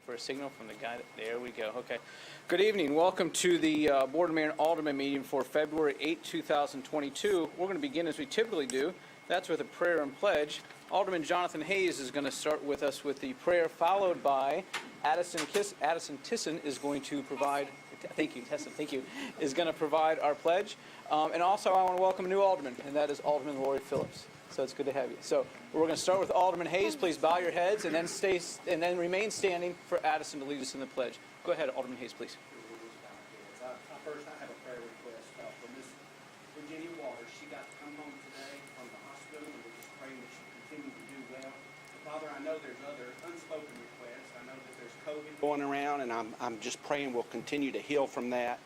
for a signal from the guy. There we go. Okay. Good evening. Welcome to the Board of Mayor and Alderman meeting for February 8, 2022. We're going to begin as we typically do. That's with a prayer and pledge. Alderman Jonathan Hayes is going to start with us with the prayer, followed by Addison Tisson is going to provide. Thank you, Tesson. Thank you. Is going to provide our pledge. And also, I want to welcome a new alderman, and that is Alderman Lori Phillips. So it's good to have you. So we're going to start with Alderman Hayes. Please bow your heads and then remain standing for Addison to lead us in the pledge. Go ahead, Alderman Hayes, please. First, I have a prayer request for Miss Virginia Waters. She got to come home today from the hospital, and we're just praying that she continue to do well. Father, I know there's other unspoken requests. I know that there's COVID going around, and I'm just praying we'll continue to heal from that.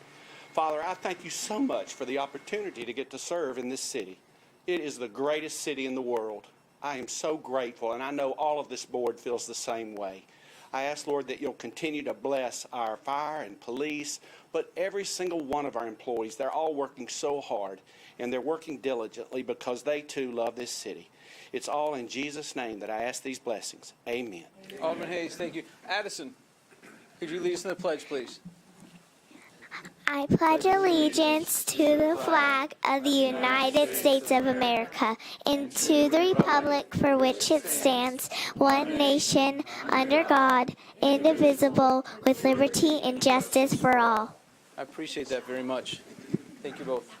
Father, I thank you so much for the opportunity to get to serve in this city. It is the greatest city in the world. I am so grateful, and I know all of this board feels the same way. I ask, Lord, that you'll continue to bless our fire and police, but every single one of our employees. They're all working so hard, and they're working diligently because they, too, love this city. It's all in Jesus' name that I ask these blessings. Amen. Alderman Hayes, thank you. Addison, could you lead us in the pledge, please? I pledge allegiance to the flag of the United States of America and to the republic for which it stands, one nation, under God, indivisible, with liberty and justice for all. I appreciate that very much. Thank you both.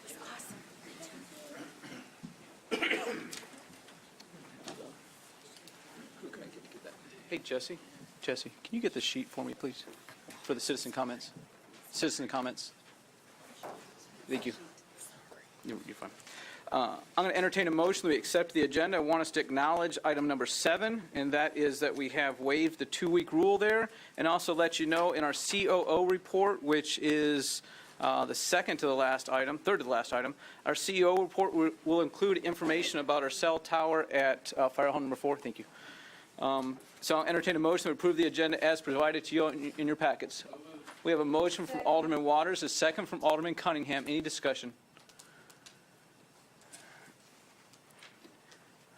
Hey, Jesse, can you get the sheet for me, please, for the citizen comments? Citizen comments. Thank you. You're fine. I'm going to entertain a motion that we accept the agenda. I want us to acknowledge item number 7, and that is that we have waived the 2-week rule there, and also let you know in our COO report, which is the third to the last item, our COO report will include information about our cell tower at Fire Hall number 4. Thank you. So I'll entertain a motion to approve the agenda as provided to you in your packets. We have a motion from Alderman Waters, a second from Alderman Cunningham. Any discussion?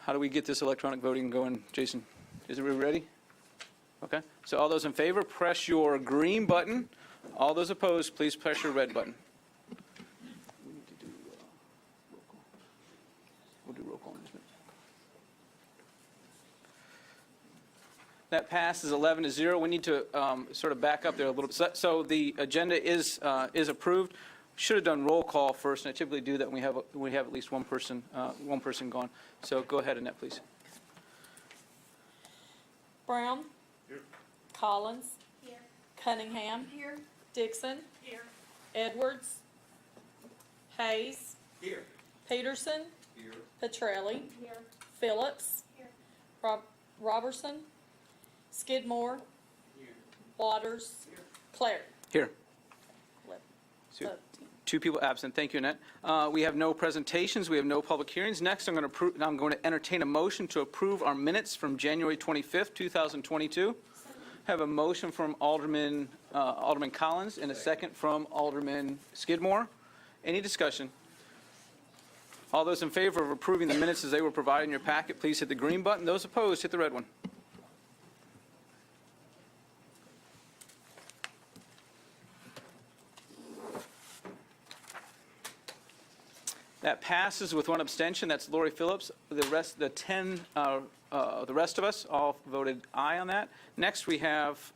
How do we get this electronic voting going, Jason? Is everybody ready? Okay. So all those in favor, press your green button. All those opposed, please press your red button. We need to do roll call. We'll do roll call in just a minute. That passes 11-0. We need to sort of back up there a little bit. So the agenda is approved. Should have done roll call first, and I typically do that when we have at least one person gone. So go ahead, Annette, please. Brown. Here. Collins. Here. Cunningham. Here. Dixon. Here. Edwards. Hayes. Here. Peterson. Here. Petrelli. Here. Phillips. Here. Robertson. Skidmore. Here. Waters. Here. Clare. Here. So, 2 people absent. Thank you, Annette. We have no presentations. We have no public hearings. Next, I'm going to entertain a motion to approve our minutes from January 25th, 2022. Have a motion from Alderman Collins and a second from Alderman Skidmore. Any discussion? All those in favor of approving the minutes as they were provided in your packet, please hit the green button. Those opposed, hit the red one. That passes with 1 abstention. That's Lori Phillips. The rest of us all voted aye on that. Next, we have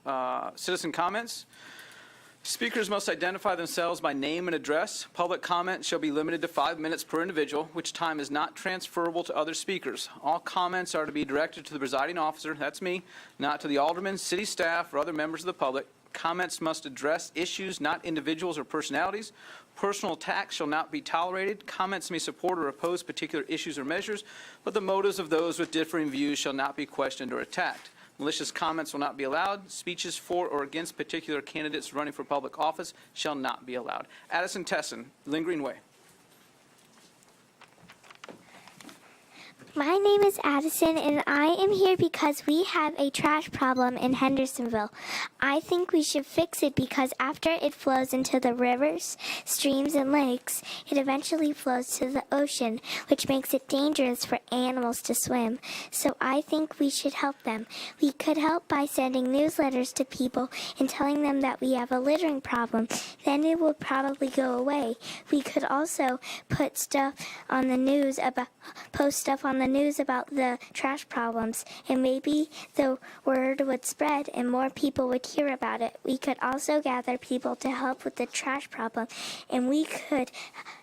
citizen comments. Speakers must identify themselves by name and address. Public comment shall be limited to 5 minutes per individual, which time is not transferable to other speakers. All comments are to be directed to the presiding officer, that's me, not to the aldermen, city staff, or other members of the public. Comments must address issues, not individuals or personalities. Personal attacks shall not be tolerated. Comments may support or oppose particular issues or measures, but the motives of those with differing views shall not be questioned or attacked. Malicious comments will not be allowed. Speeches for or against particular candidates running for public office shall not be allowed. Addison Tesson, Lynn Greenway. My name is Addison, and I am here because we have a trash problem in Hendersonville. I think we should fix it because after it flows into the rivers, streams, and lakes, it eventually flows to the ocean, which makes it dangerous for animals to swim. So I think we should help them. We could help by sending newsletters to people and telling them that we have a littering problem. Then it will probably go away. We could also post stuff on the news about the trash problems, and maybe the word would spread and more people would hear about it. We could also gather people to help with the trash problem, and we could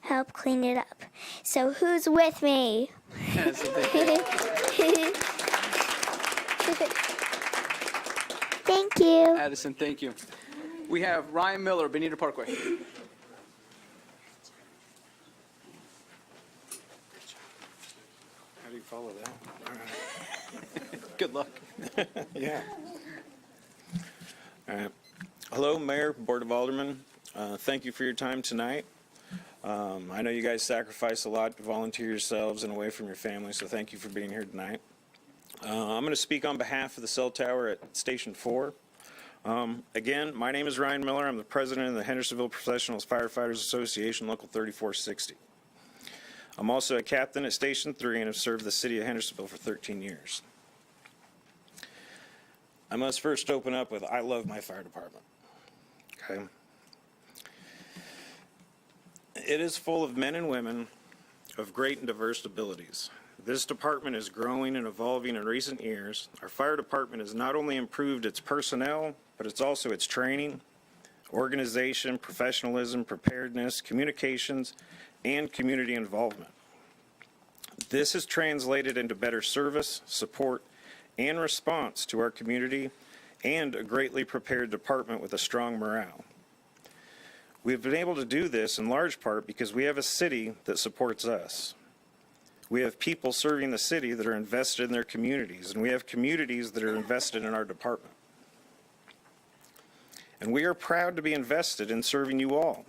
help clean it up. So who's with me? Thank you. Addison, thank you. We have Ryan Miller, Benita Parkway. How do you follow that? All right. Good luck. Yeah. All right. Hello, Mayor, Board of Aldermen. Thank you for your time tonight. I know you guys sacrifice a lot to volunteer yourselves and away from your family, so thank you for being here tonight. I'm going to speak on behalf of the cell tower at Station 4. Again, my name is Ryan Miller. I'm the president of the Hendersonville Professionals Firefighters Association, Local 3460. I'm also a captain at Station 3 and have served the city of Hendersonville for 13 years. I must first open up with, I love my fire department. Okay. It is full of men and women of great and diverse abilities. This department is growing and evolving in recent years. Our fire department has not only improved its personnel, but it's also its training, organization, professionalism, preparedness, communications, and community involvement. This has translated into better service, support, and response to our community, and a greatly prepared department with a strong morale. We've been able to do this in large part because we have a city that supports us. We have people serving the city that are invested in their communities, and we have communities that are invested in our department. And we are proud to be invested in serving you all.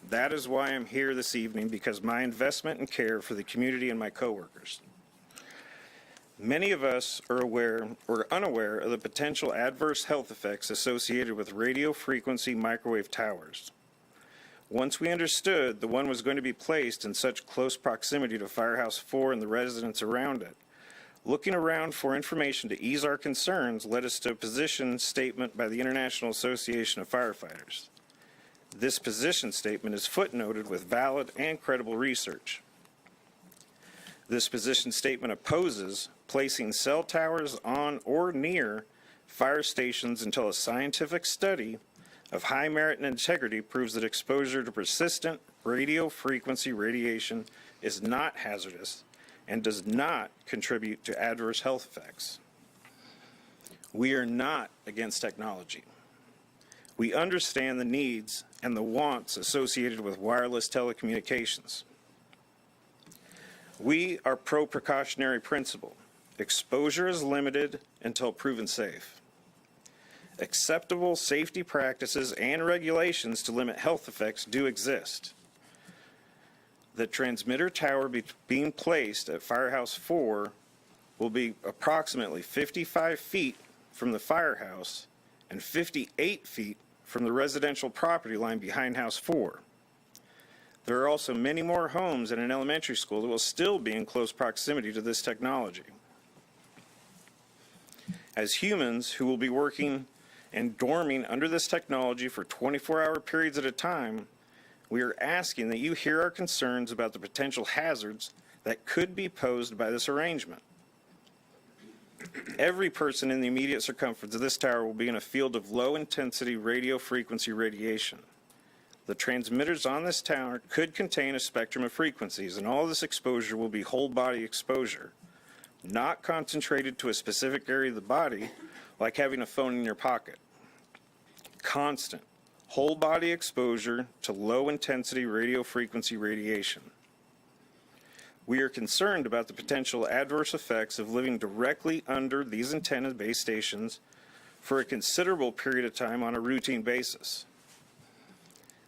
That is why I'm here this evening, because my investment and care for the community and my coworkers. Many of us are aware or unaware of the potential adverse health effects associated with radio frequency microwave towers. Once we understood the one was going to be placed in such close proximity to Firehouse 4 and the residents around it, looking around for information to ease our concerns led us to a position statement by the International Association of Firefighters. This position statement is footnoted with valid and credible research. This position statement opposes placing cell towers on or near fire stations until a scientific study of high merit and integrity proves that exposure to persistent radio frequency radiation is not hazardous and does not contribute to adverse health effects. We are not against technology. We understand the needs and the wants associated with wireless telecommunications. We are pro-precautionary principle. Exposure is limited until proven safe. Acceptable safety practices and regulations to limit health effects do exist. The transmitter tower being placed at Firehouse 4 will be approximately 55 feet from the firehouse and 58 feet from the residential property line behind House 4. There are also many more homes and an elementary school that will still be in close proximity to this technology. As humans who will be working and dorming under this technology for 24-hour periods at a time, we are asking that you hear our concerns about the potential hazards that could be posed by this arrangement. Every person in the immediate circumference of this tower will be in a field of low-intensity radio frequency radiation. The transmitters on this tower could contain a spectrum of frequencies, and all this exposure will be whole-body exposure, not concentrated to a specific area of the body like having a phone in your pocket. Constant, whole-body exposure to low-intensity radio frequency radiation. We are concerned about the potential adverse effects of living directly under these antenna base stations for a considerable period of time on a routine basis.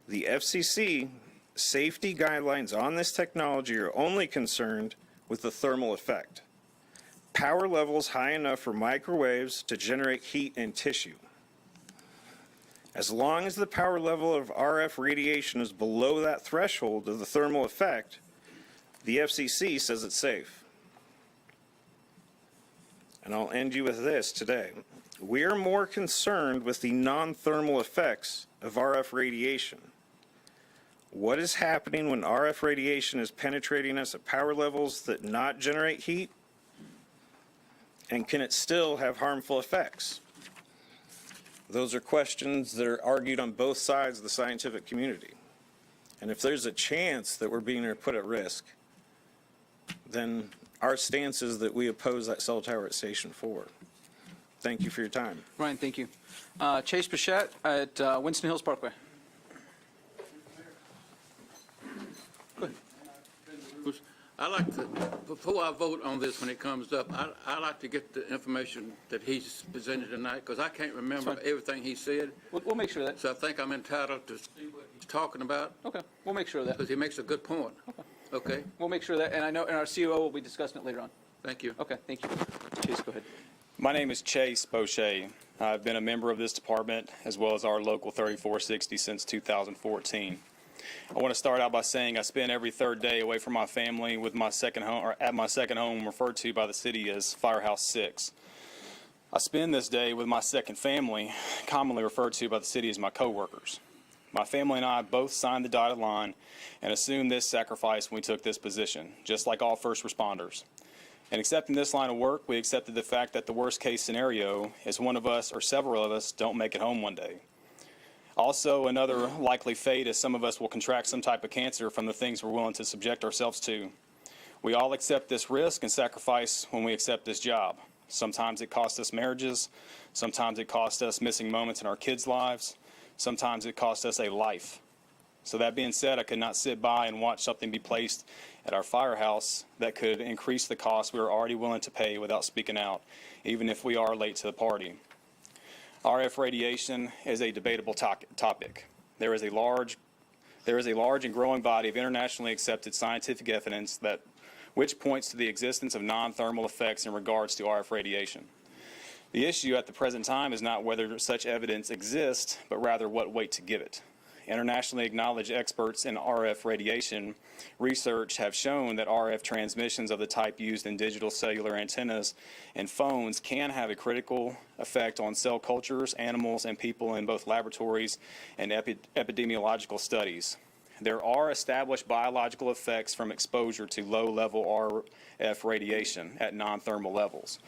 The FCC safety guidelines on this technology are only concerned with the thermal effect. power levels high enough for microwaves to generate heat in tissue. As long as the power level of RF radiation is below that threshold of the thermal effect, the FCC says it's safe. And I'll end you with this today. We are more concerned with the non-thermal effects of RF radiation. What is happening when RF radiation is penetrating us at power levels that not generate heat? And can it still have harmful effects? Those are questions that are argued on both sides of the scientific community. And if there's a chance that we're being put at risk, then our stance is that we oppose that cell tower at Station 4. Thank you for your time. Ryan, thank you. Chase Bichette at Winston Hills Parkway. Go ahead. I like to, before I vote on this when it comes up, I like to get the information that he's presented tonight, because I can't remember everything he said. We'll make sure of that. So I think I'm entitled to see what he's talking about, Okay, we'll make sure of that. because he makes a good point. Okay, We'll make sure of that, and I know, and our COO will be discussing it later on. thank you. Okay, thank you. Chase, go ahead. My name is Chase Bochet. I've been a member of this department as well as our local 3460 since 2014. I want to start out by saying I spend every third day away from my family with my second home, or at my second home, referred to by the city as Firehouse 6. I spend this day with my second family, commonly referred to by the city as my coworkers. My family and I both signed the dotted line and assumed this sacrifice when we took this position, just like all first responders. In accepting this line of work, we accepted the fact that the worst case scenario is one of us or several of us don't make it home one day. Also, another likely fate is some of us will contract some type of cancer from the things we're willing to subject ourselves to. We all accept this risk and sacrifice when we accept this job. Sometimes it costs us marriages. Sometimes it costs us missing moments in our kids' lives. Sometimes it costs us a life. So that being said, I could not sit by and watch something be placed at our firehouse that could increase the cost we are already willing to pay without speaking out, even if we are late to the party. RF radiation is a debatable topic. There is a large and growing body of internationally accepted scientific evidence which points to the existence of non-thermal effects in regards to RF radiation. The issue at the present time is not whether such evidence exists, but rather what weight to give it. Internationally acknowledged experts in RF radiation research have shown that RF transmissions of the type used in digital cellular antennas and phones can have a critical effect on cell cultures, animals, and people in both laboratories and epidemiological studies. There are established biological effects from exposure to low-level RF radiation at non-thermal levels.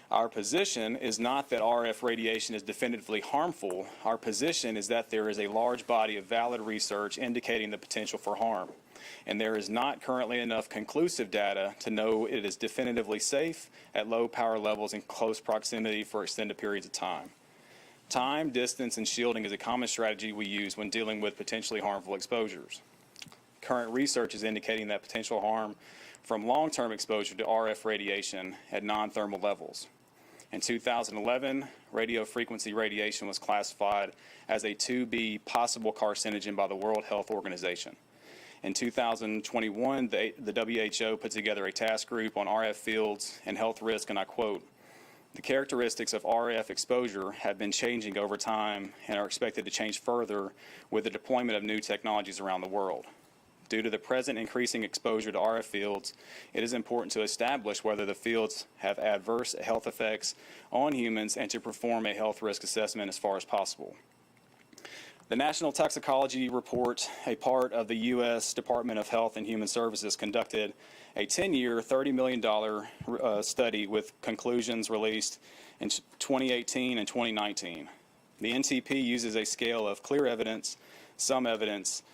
Our position is not that RF radiation is definitively harmful. Our position is that there is a large body of valid research indicating the potential for harm, and there is not currently enough conclusive data to know it is definitively safe at low power levels in close proximity for extended periods of time. Time, distance, and shielding is a common strategy we use when dealing with potentially harmful exposures. Current research is indicating that potential harm from long-term exposure to RF radiation at non-thermal levels. In 2011, radio frequency radiation was classified as a 2B possible carcinogen by the World Health Organization. In 2021, the WHO put together a task group on RF fields and health risk, and I quote, "The characteristics of RF exposure have been changing over time and are expected to change further with the deployment of new technologies around the world. Due to the present increasing exposure to RF fields, it is important to establish whether the fields have adverse health effects on humans and to perform a health risk assessment as far as possible." The National Toxicology Report, a part of the U.S. Department of Health and Human Services, conducted a 10-year, $30 million study with conclusions released in 2018 and 2019. The NTP uses a scale of clear evidence, some evidence,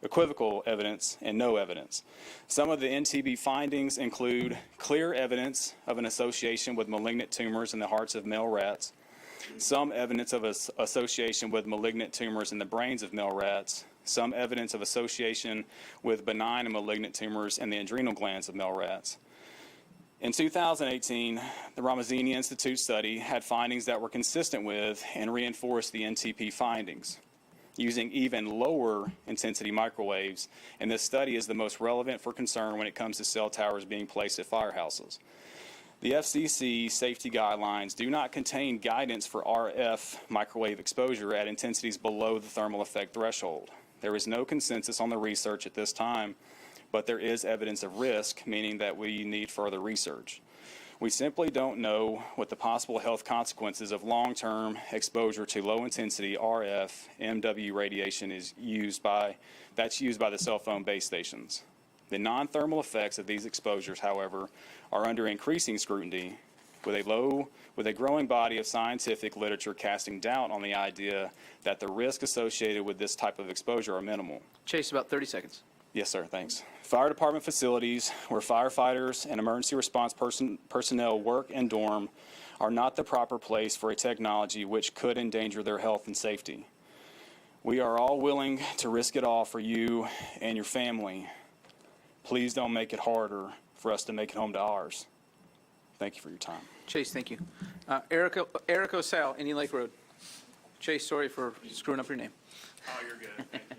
equivocal evidence, and no evidence. Some of the NTP findings include clear evidence of an association with malignant tumors in the hearts of male rats, some evidence of association with malignant tumors in the brains of male rats, some evidence of association with benign and malignant tumors in the adrenal glands of male rats. In 2018, the Ramazzini Institute study had findings that were consistent with and reinforced the NTP findings. using even lower intensity microwaves, and this study is the most relevant for concern when it comes to cell towers being placed at firehouses. The FCC safety guidelines do not contain guidance for RF microwave exposure at intensities below the thermal effect threshold. There is no consensus on the research at this time, but there is evidence of risk, meaning that we need further research. We simply don't know what the possible health consequences of long-term exposure to low-intensity RF MW radiation is used by the cell phone base stations. The non-thermal effects of these exposures, however, are under increasing scrutiny, with a growing body of scientific literature casting doubt on the idea that the risks associated with this type of exposure are minimal. Chase, about 30 seconds. Yes, sir, thanks. Fire department facilities where firefighters and emergency response personnel work and dorm are not the proper place for a technology which could endanger their health and safety. We are all willing to risk it all for you and your family. Please don't make it harder for us to make it home to ours. Thank you for your time. Chase, thank you. Eric O'Sal, Indian Lake Road. Chase, sorry for screwing up your name. Oh, you're good. Thank you.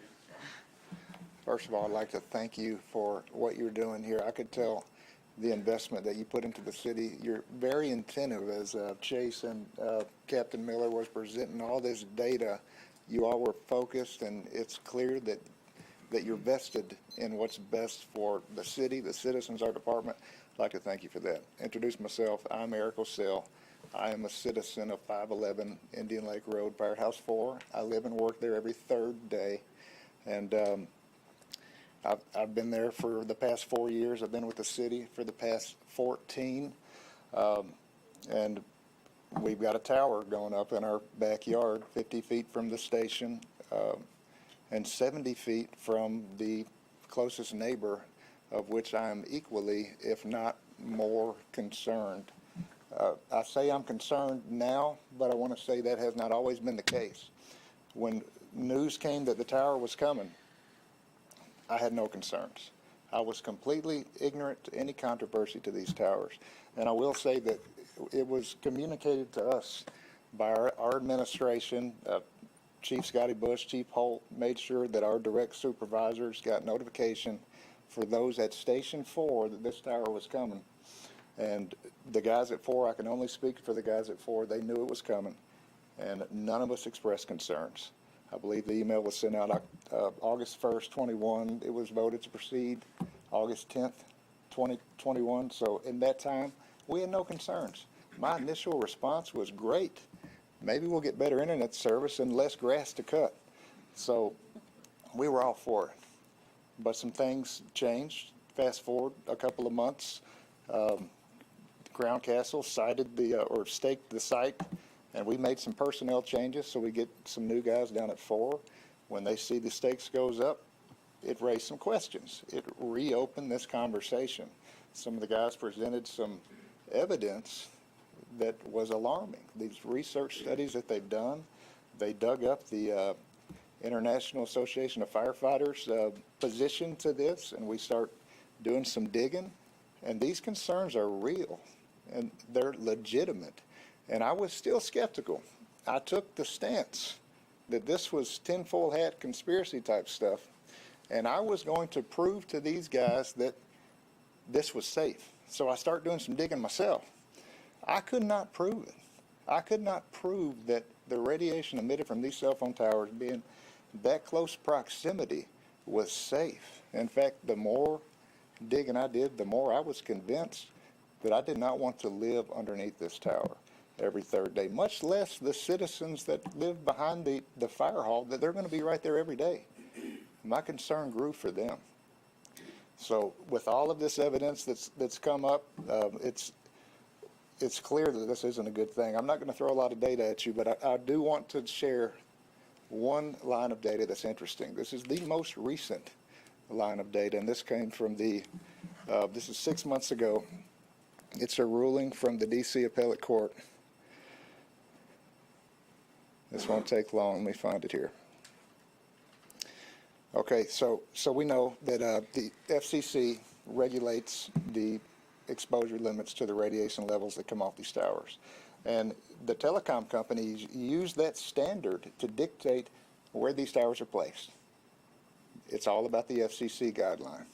First of all, I'd like to thank you for what you're doing here. I could tell the investment that you put into the city. You're very attentive as Chase and Captain Miller was presenting all this data. You all were focused, and it's clear that you're vested in what's best for the city, the citizens, our department. I'd like to thank you for that. Introduce myself. I'm Eric O'Sell. I am a citizen of 511 Indian Lake Road, Firehouse 4. I live and work there every third day. And I've been there for the past 4 years. I've been with the city for the past 14. And we've got a tower going up in our backyard, 50 feet from the station, and 70 feet from the closest neighbor, of which I am equally, if not more, concerned. I say I'm concerned now, but I want to say that has not always been the case. When news came that the tower was coming, I had no concerns. I was completely ignorant to any controversy to these towers. And I will say that it was communicated to us by our administration. Chief Scotty Bush, Chief Holt made sure that our direct supervisors got notification for those at Station 4 that this tower was coming. And the guys at 4, I can only speak for the guys at 4, they knew it was coming, and none of us expressed concerns. I believe the email was sent out August 1st, 21. It was voted to proceed August 10th, 2021. So in that time, we had no concerns. My initial response was great. Maybe we'll get better internet service and less grass to cut. So we were all for it. But some things changed. Fast forward a couple of months, Crown Castle staked the site, and we made some personnel changes, so we get some new guys down at 4. When they see the stakes goes up, it raised some questions. It reopened this conversation. Some of the guys presented some evidence that was alarming. These research studies that they've done, they dug up the International Association of Firefighters position to this, and we start doing some digging, and these concerns are real, and they're legitimate. And I was still skeptical. I took the stance that this was tinfoil hat conspiracy type stuff, and I was going to prove to these guys that this was safe. So I started doing some digging myself. I could not prove it. I could not prove that the radiation emitted from these cell phone towers being that close proximity was safe. In fact, the more digging I did, the more I was convinced that I did not want to live underneath this tower every third day, much less the citizens that live behind the fire hall, that they're going to be right there every day. My concern grew for them. So with all of this evidence that's come up, it's clear that this isn't a good thing. I'm not going to throw a lot of data at you, but I do want to share one line of data that's interesting. This is the most recent line of data, and this came from this is 6 months ago. It's a ruling from the D.C. Appellate Court. This won't take long. Let me find it here. Okay, so we know that the FCC regulates the exposure limits to the radiation levels that come off these towers. And the telecom companies use that standard to dictate where these towers are placed. It's all about the FCC guideline.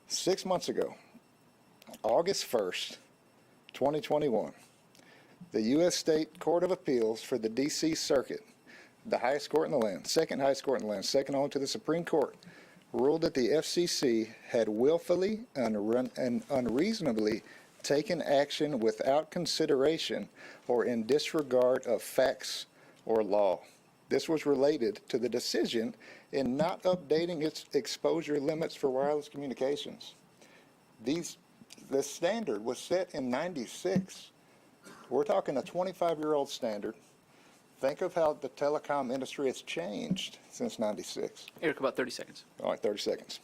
6 months ago, August 1st, 2021, the U.S. State Court of Appeals for the D.C. Circuit, the highest court in the land, second highest court in the land, second only to the Supreme Court, ruled that the FCC had willfully and unreasonably taken action without consideration or in disregard of facts or law. This was related to the decision in not updating its exposure limits for wireless communications. The standard was set in '96. We're talking a 25-year-old standard. Think of how the telecom industry has changed since '96. Eric, about 30 seconds. All right, 30 seconds.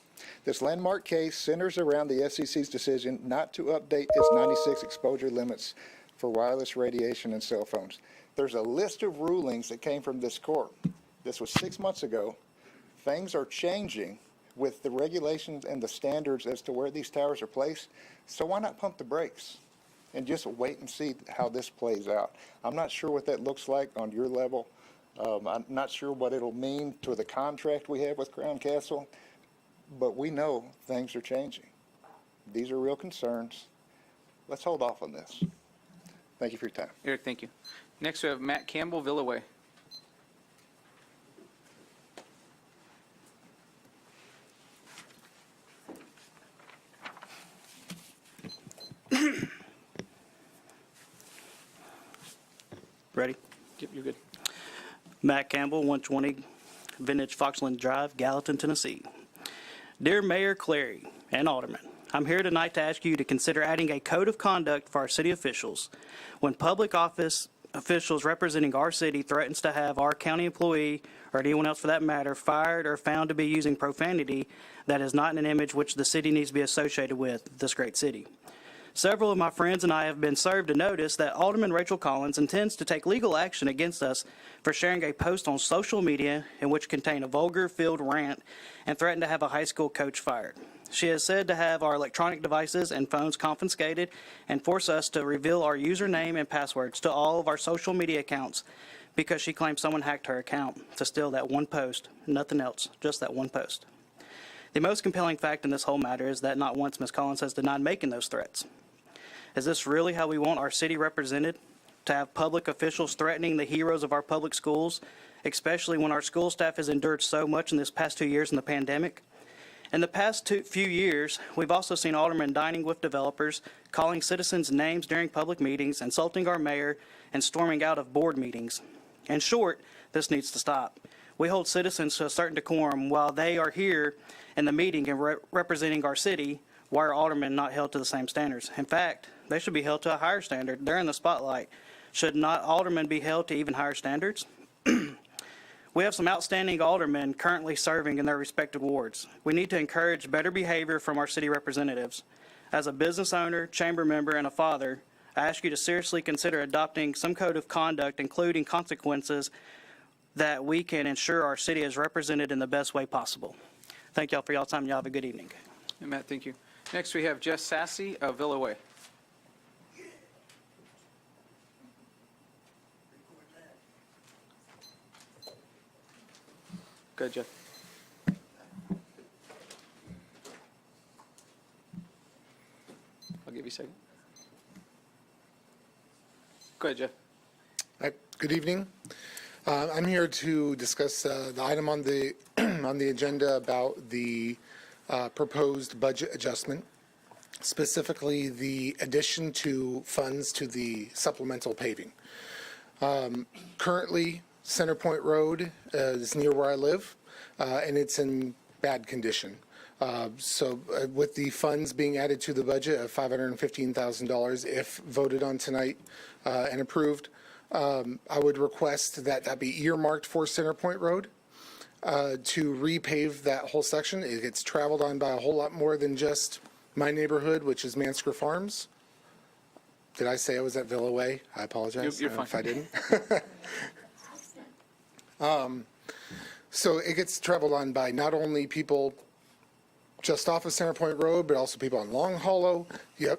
This landmark case centers around the FCC's decision not to update its '96 exposure limits for wireless radiation and cell phones. There's a list of rulings that came from this court. This was 6 months ago. Things are changing with the regulations and the standards as to where these towers are placed. So why not pump the brakes and just wait and see how this plays out? I'm not sure what that looks like on your level. I'm not sure what it'll mean to the contract we have with Crown Castle, but we know things are changing. These are real concerns. Let's hold off on this. Thank you for your time. Eric, thank you. Next, we have Matt Campbell, Villaway. Ready? Yep, you're good. Matt Campbell, 120 Vintage Foxland Drive, Gallatin, Tennessee. Dear Mayor Clary and Aldermen, I'm here tonight to ask you to consider adding a code of conduct for our city officials. When public office officials representing our city threatens to have our county employee, or anyone else for that matter, fired or found to be using profanity, that is not an image which the city needs to be associated with this great city. Several of my friends and I have been served a notice that Alderman Rachel Collins intends to take legal action against us for sharing a post on social media in which contained a vulgar-filled rant and threatened to have a high school coach fired. She has said to have our electronic devices and phones confiscated and force us to reveal our username and passwords to all of our social media accounts because she claims someone hacked her account to steal that one post, nothing else, just that one post. The most compelling fact in this whole matter is that not once Ms. Collins has denied making those threats. Is this really how we want our city represented? To have public officials threatening the heroes of our public schools, especially when our school staff has endured so much in this past 2 years in the pandemic? In the past few years, we've also seen aldermen dining with developers, calling citizens names during public meetings, insulting our mayor, and storming out of board meetings. In short, this needs to stop. We hold citizens to a certain decorum while they are here in the meeting and representing our city. Why are aldermen not held to the same standards? In fact, they should be held to a higher standard. They're in the spotlight. Should not aldermen be held to even higher standards? We have some outstanding aldermen currently serving in their respective wards. We need to encourage better behavior from our city representatives. As a business owner, chamber member, and a father, I ask you to seriously consider adopting some code of conduct, including consequences, that we can ensure our city is represented in the best way possible. Thank y'all for y'all's time. Y'all have a good evening. Hey, Matt, thank you. Next, we have Jess Sassy of Villaway. Go ahead, Jeff. I'll give you a second. Go ahead, Jeff. Good evening. I'm here to discuss the item on the on the agenda about the proposed budget adjustment, specifically the addition to funds to the supplemental paving. Currently, Center Point Road is near where I live, and it's in bad condition. So with the funds being added to the budget of $515,000, if voted on tonight and approved, I would request that that be earmarked for Center Point Road to repave that whole section. It gets traveled on by a whole lot more than just my neighborhood, which is Mansker Farms. Did I say I was at Villa Way? I apologize You're fine. if I didn't. So it gets traveled on by not only people just off of Center Point Road, but also people on Long Hollow. You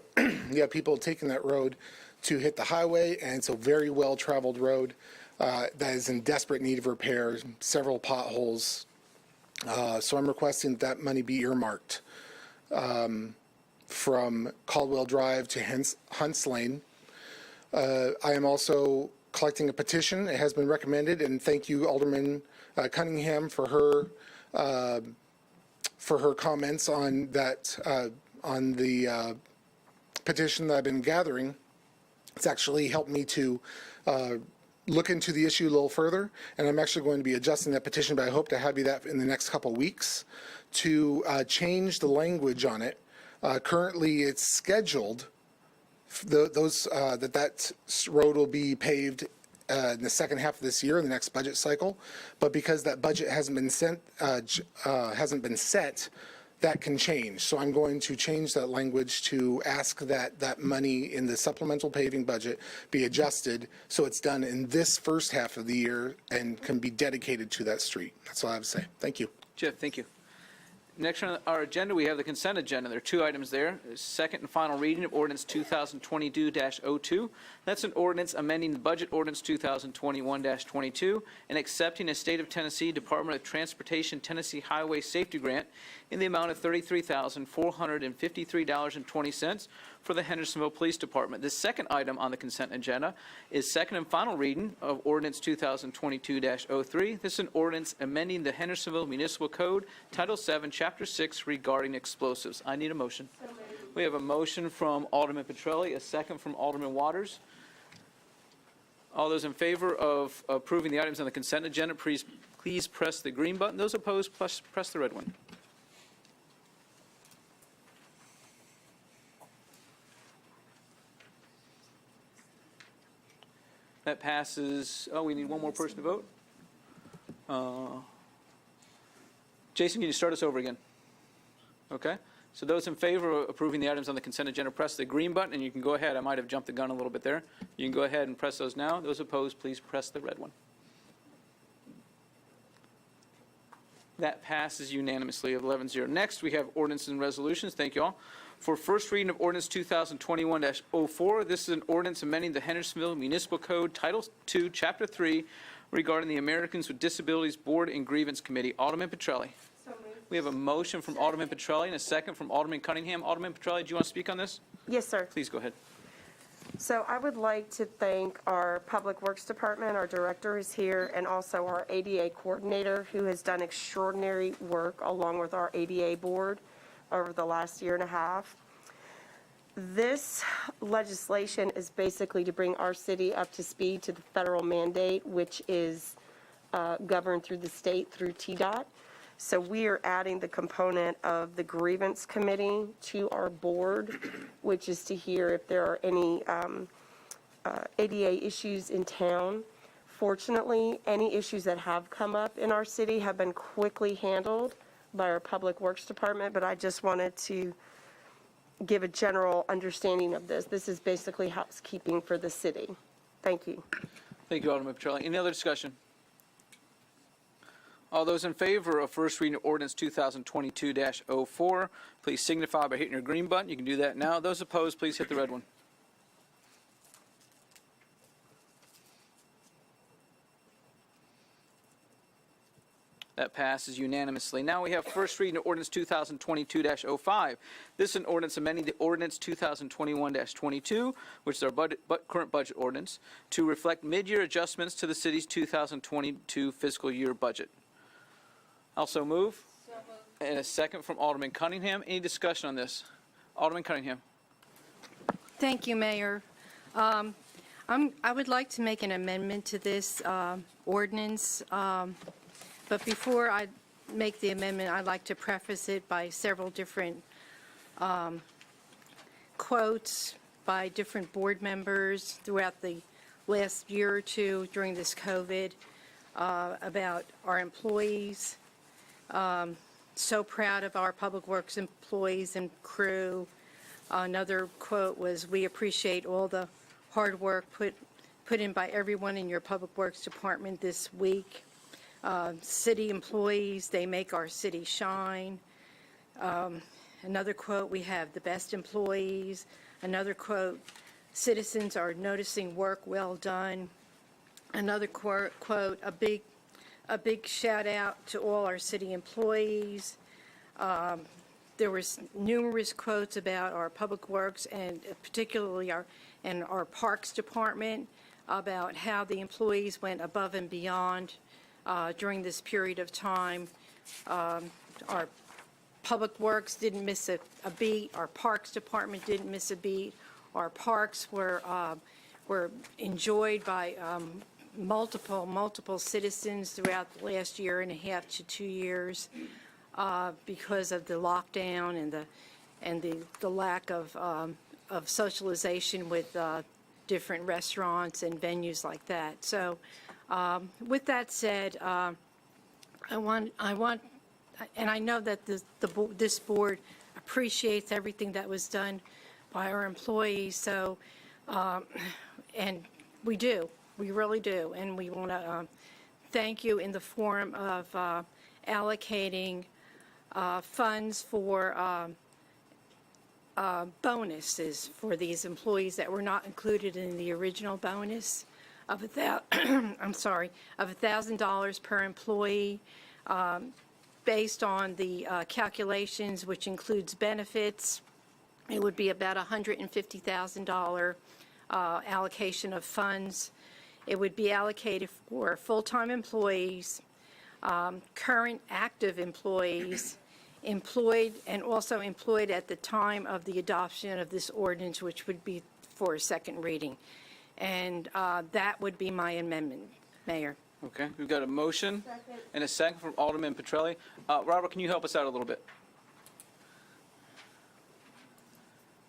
have people taking that road to hit the highway, and it's a very well-traveled road. that is in desperate need of repair, several potholes. So I'm requesting that money be earmarked from Caldwell Drive to Hunts Lane. I am also collecting a petition. It has been recommended, and thank you, Alderman Cunningham, for her comments on that, on the petition that I've been gathering. It's actually helped me to look into the issue a little further, and I'm actually going to be adjusting that petition, but I hope to have you that in the next couple weeks to change the language on it. Currently, it's scheduled that road will be paved in the second half of this year, in the next budget cycle. But because that budget hasn't been set, that can change. So I'm going to change that language to ask that that money in the supplemental paving budget be adjusted so it's done in this first half of the year and can be dedicated to that street. That's all I have to say. Thank you. Jeff, thank you. Next on our agenda, we have the consent agenda. There are two items there. Second and final reading of Ordinance 2022-02. That's an ordinance amending the Budget Ordinance 2021-22 and accepting a State of Tennessee Department of Transportation Tennessee Highway Safety Grant in the amount of $33,453.20 for the Hendersonville Police Department. The second item on the consent agenda is second and final reading of Ordinance 2022-03. This is an ordinance amending the Hendersonville Municipal Code, Title 7, Chapter 6, regarding explosives. I need a motion. We have a motion from Alderman Petrelli, a second from Alderman Waters. All those in favor of approving the items on the consent agenda, please press the green button. Those opposed, press the red one. That passes. Oh, we need one more person to vote. Jason, can you start us over again? Okay. So those in favor of approving the items on the consent agenda, press the green button, and you can go ahead. I might have jumped the gun a little bit there. You can go ahead and press those now. Those opposed, please press the red one. That passes unanimously of 11-0. Next, we have ordinances and resolutions. Thank you all. For first reading of Ordinance 2021-04, this is an ordinance amending the Hendersonville Municipal Code, Title 2, Chapter 3, regarding the Americans with Disabilities Board and Grievance Committee. Alderman Petrelli. So moved. We have a motion from Alderman Petrelli and a second from Alderman Cunningham. Alderman Petrelli, do you want to speak on this? Yes, sir. Please go ahead. So I would like to thank our Public Works Department, our director is here, and also our ADA coordinator, who has done extraordinary work along with our ADA board over the last year and a half. This legislation is basically to bring our city up to speed to the federal mandate, which is governed through the state through TDOT. So we are adding the component of the grievance committee to our board, which is to hear if there are any ADA issues in town. Fortunately, any issues that have come up in our city have been quickly handled by our Public Works Department, but I just wanted to give a general understanding of this. This is basically housekeeping for the city. Thank you. Thank you, Alderman Petrelli. Any other discussion? All those in favor of first reading of Ordinance 2022-04, please signify by hitting your green button. You can do that now. Those opposed, please hit the red one. That passes unanimously. Now we have first reading of Ordinance 2022-05. This is an ordinance amending the Ordinance 2021-22, which is our current budget ordinance, to reflect mid-year adjustments to the city's 2022 fiscal year budget. Also move. So moved. And a second from Alderman Cunningham. Any discussion on this? Alderman Cunningham. Thank you, Mayor. I would like to make an amendment to this ordinance. But before I make the amendment, I'd like to preface it by several different quotes by different board members throughout the last year or two during this COVID about our employees. So proud of our Public Works employees and crew. Another quote was, "We appreciate all the hard work put in by everyone in your Public Works Department this week. City employees, they make our city shine." Another quote, "We have the best employees." Another quote, "Citizens are noticing work well done." Another quote, a big shout out to all our city employees. There was numerous quotes about our public works and particularly our parks department about how the employees went above and beyond during this period of time. Our public works didn't miss a beat. Our parks department didn't miss a beat. Our parks were enjoyed by multiple citizens throughout the last year and a half to 2 years because of the lockdown and the lack of socialization with different restaurants and venues like that. So with that said, I want, and I know that this board appreciates everything that was done by our employees. So, and we do, we really do, and we want to thank you in the form of allocating funds for bonuses for these employees that were not included in the original bonus of $1,000 per employee, based on the calculations, which includes benefits. It would be about $150,000 allocation of funds. It would be allocated for full-time employees, current active employees, employed and also employed at the time of the adoption of this ordinance, which would be for a second reading. And that would be my amendment, Mayor. Okay, we've got a motion and a second from Alderman Petrelli. Robert, can you help us out a little bit?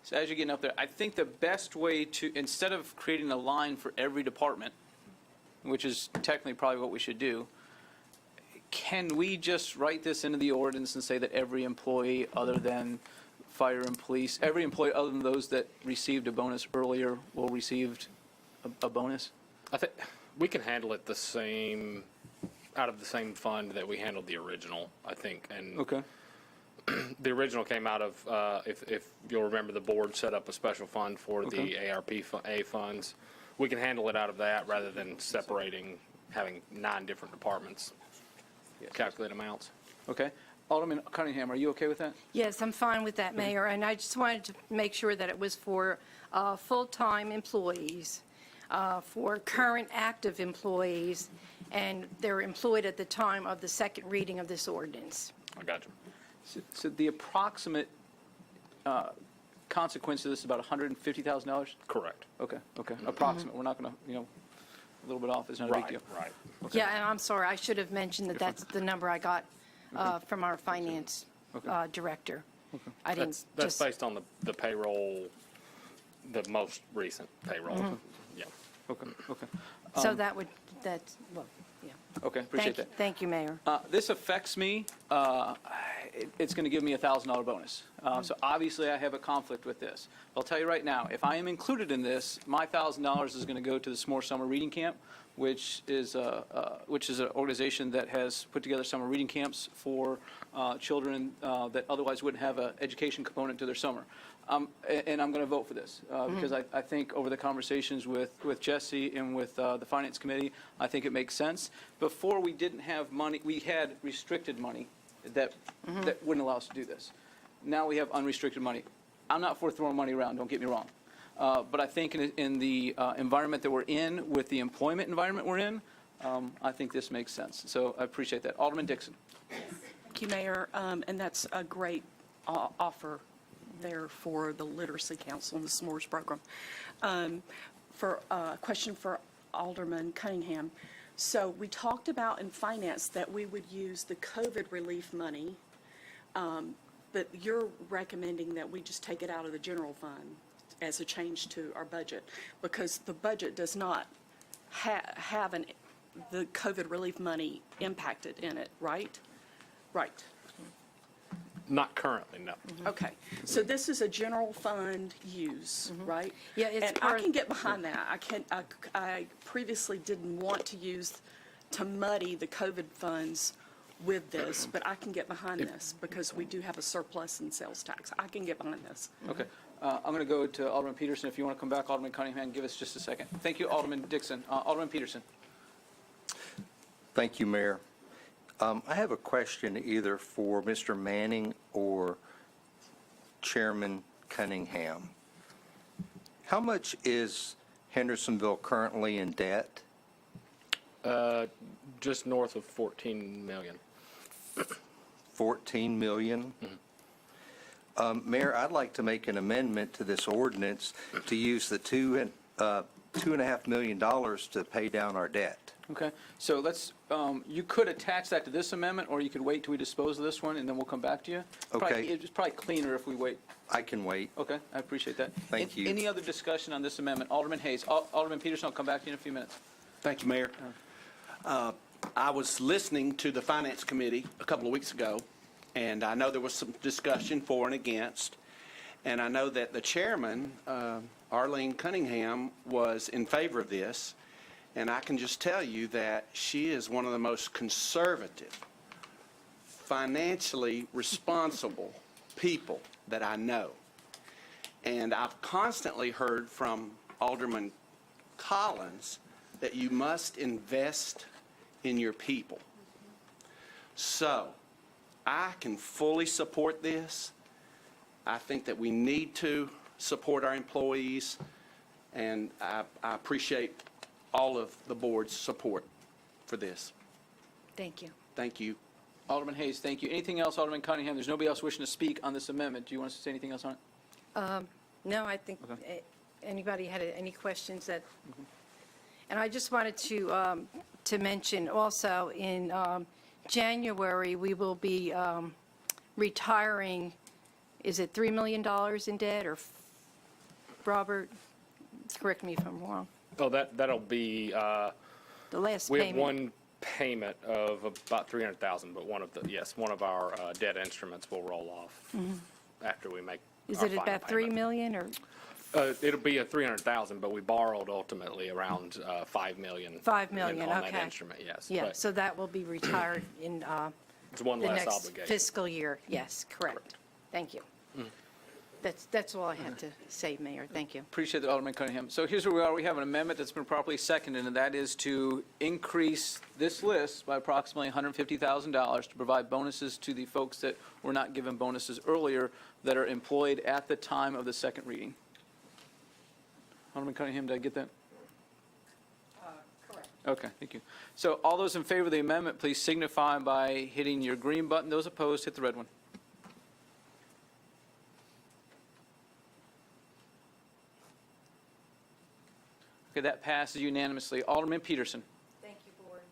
So as you're getting up there, I think the best way to, instead of creating a line for every department, which is technically probably what we should do, can we just write this into the ordinance and say that every employee other than fire and police, every employee other than those that received a bonus earlier will receive a bonus? I think we can handle it the same, out of the same fund that we handled the original, I think. And Okay. the original came out of, if you'll remember, the board set up a special fund for the ARPA funds. We can handle it out of that rather than separating, having 9 different departments calculate amounts. Okay. Alderman Cunningham, are you okay with that? Yes, I'm fine with that, Mayor, and I just wanted to make sure that it was for full-time employees, for current active employees, and they're employed at the time of the second reading of this ordinance. I got you. So the approximate consequence of this is about $150,000? Correct. Okay, okay. Approximate. We're not going to, a little bit off is not a big deal. Right. Yeah, and I'm sorry, I should have mentioned that that's the number I got from our finance director. I didn't That's based on the payroll, the most recent payroll. Yeah. Okay, okay. So that's, well, yeah. Okay, appreciate that. Thank you, Mayor. This affects me. It's going to give me a $1,000 bonus. So obviously I have a conflict with this. I'll tell you right now, if I am included in this, my $1,000 is going to go to the S'more Summer Reading Camp, which is an organization that has put together summer reading camps for children that otherwise wouldn't have an education component to their summer. And I'm going to vote for this because I think over the conversations with Jesse and with the Finance Committee, I think it makes sense. Before we didn't have money, we had restricted money that wouldn't allow us to do this. Now we have unrestricted money. I'm not for throwing money around, don't get me wrong. But I think in the environment that we're in, with the employment environment we're in, I think this makes sense. So I appreciate that. Alderman Dixon. Thank you, Mayor. And that's a great offer there for the Literacy Council and the S'mores program. For a question for Alderman Cunningham. So we talked about in finance that we would use the COVID relief money, but you're recommending that we just take it out of the general fund as a change to our budget, because the budget does not have the COVID relief money impacted in it, right? Right. Not currently, no. Okay, so this is a general fund use, right? Yeah, it's and I can get behind that. I previously didn't want to muddy the COVID funds with this, but I can get behind this because we do have a surplus in sales tax. I can get behind this. Okay. I'm going to go to Alderman Peterson. If you want to come back, Alderman Cunningham, give us just a second. Thank you, Alderman Dixon. Alderman Peterson. Thank you, Mayor. I have a question either for Mr. Manning or Chairman Cunningham. How much is Hendersonville currently in debt? Just north of 14 million. 14 million? Mayor, I'd like to make an amendment to this ordinance to use the $2.5 million to pay down our debt. Okay, so let's, you could attach that to this amendment, or you could wait till we dispose of this one, and then we'll come back to you. Okay. It's probably cleaner if we wait. I can wait. Okay, I appreciate that. Thank you. Any other discussion on this amendment? Alderman Hayes. Alderman Peterson, I'll come back to you in a few minutes. Thank you, Mayor. I was listening to the Finance Committee a couple of weeks ago, and I know there was some discussion for and against, and I know that the chairman, Arlene Cunningham, was in favor of this, and I can just tell you that she is one of the most conservative, financially responsible people that I know. And I've constantly heard from Alderman Collins that you must invest in your people. So I can fully support this. I think that we need to support our employees, and I appreciate all of the board's support for this. Thank you. Thank you. Alderman Hayes, thank you. Anything else, Alderman Cunningham? There's nobody else wishing to speak on this amendment. Do you want us to say anything else on it? No, I think anybody had any questions that, and I just wanted to mention also in January, we will be retiring, is it $3 million in debt, or, Robert, correct me if I'm wrong. Oh, that'll be, The last we payment. have one payment of about 300,000, but one of our debt instruments will roll off after we make Is our it final about $3 payment. million, or It'll be a 300,000, but we borrowed ultimately around 5 million. 5 million, on okay. that instrument, yes. Yeah, But so that will be retired in it's one the less next obligation. fiscal year. Yes, correct. Thank you. That's all I had to say, Mayor. Thank you. Appreciate that, Alderman Cunningham. So here's where we are. We have an amendment that's been properly seconded, and that is to increase this list by approximately $150,000 to provide bonuses to the folks that were not given bonuses earlier that are employed at the time of the second reading. Alderman Cunningham, did I get that? Correct. Okay, thank you. So all those in favor of the amendment, please signify by hitting your green button. Those opposed, hit the red one. Okay, that passes unanimously. Alderman Peterson. Thank you, Board.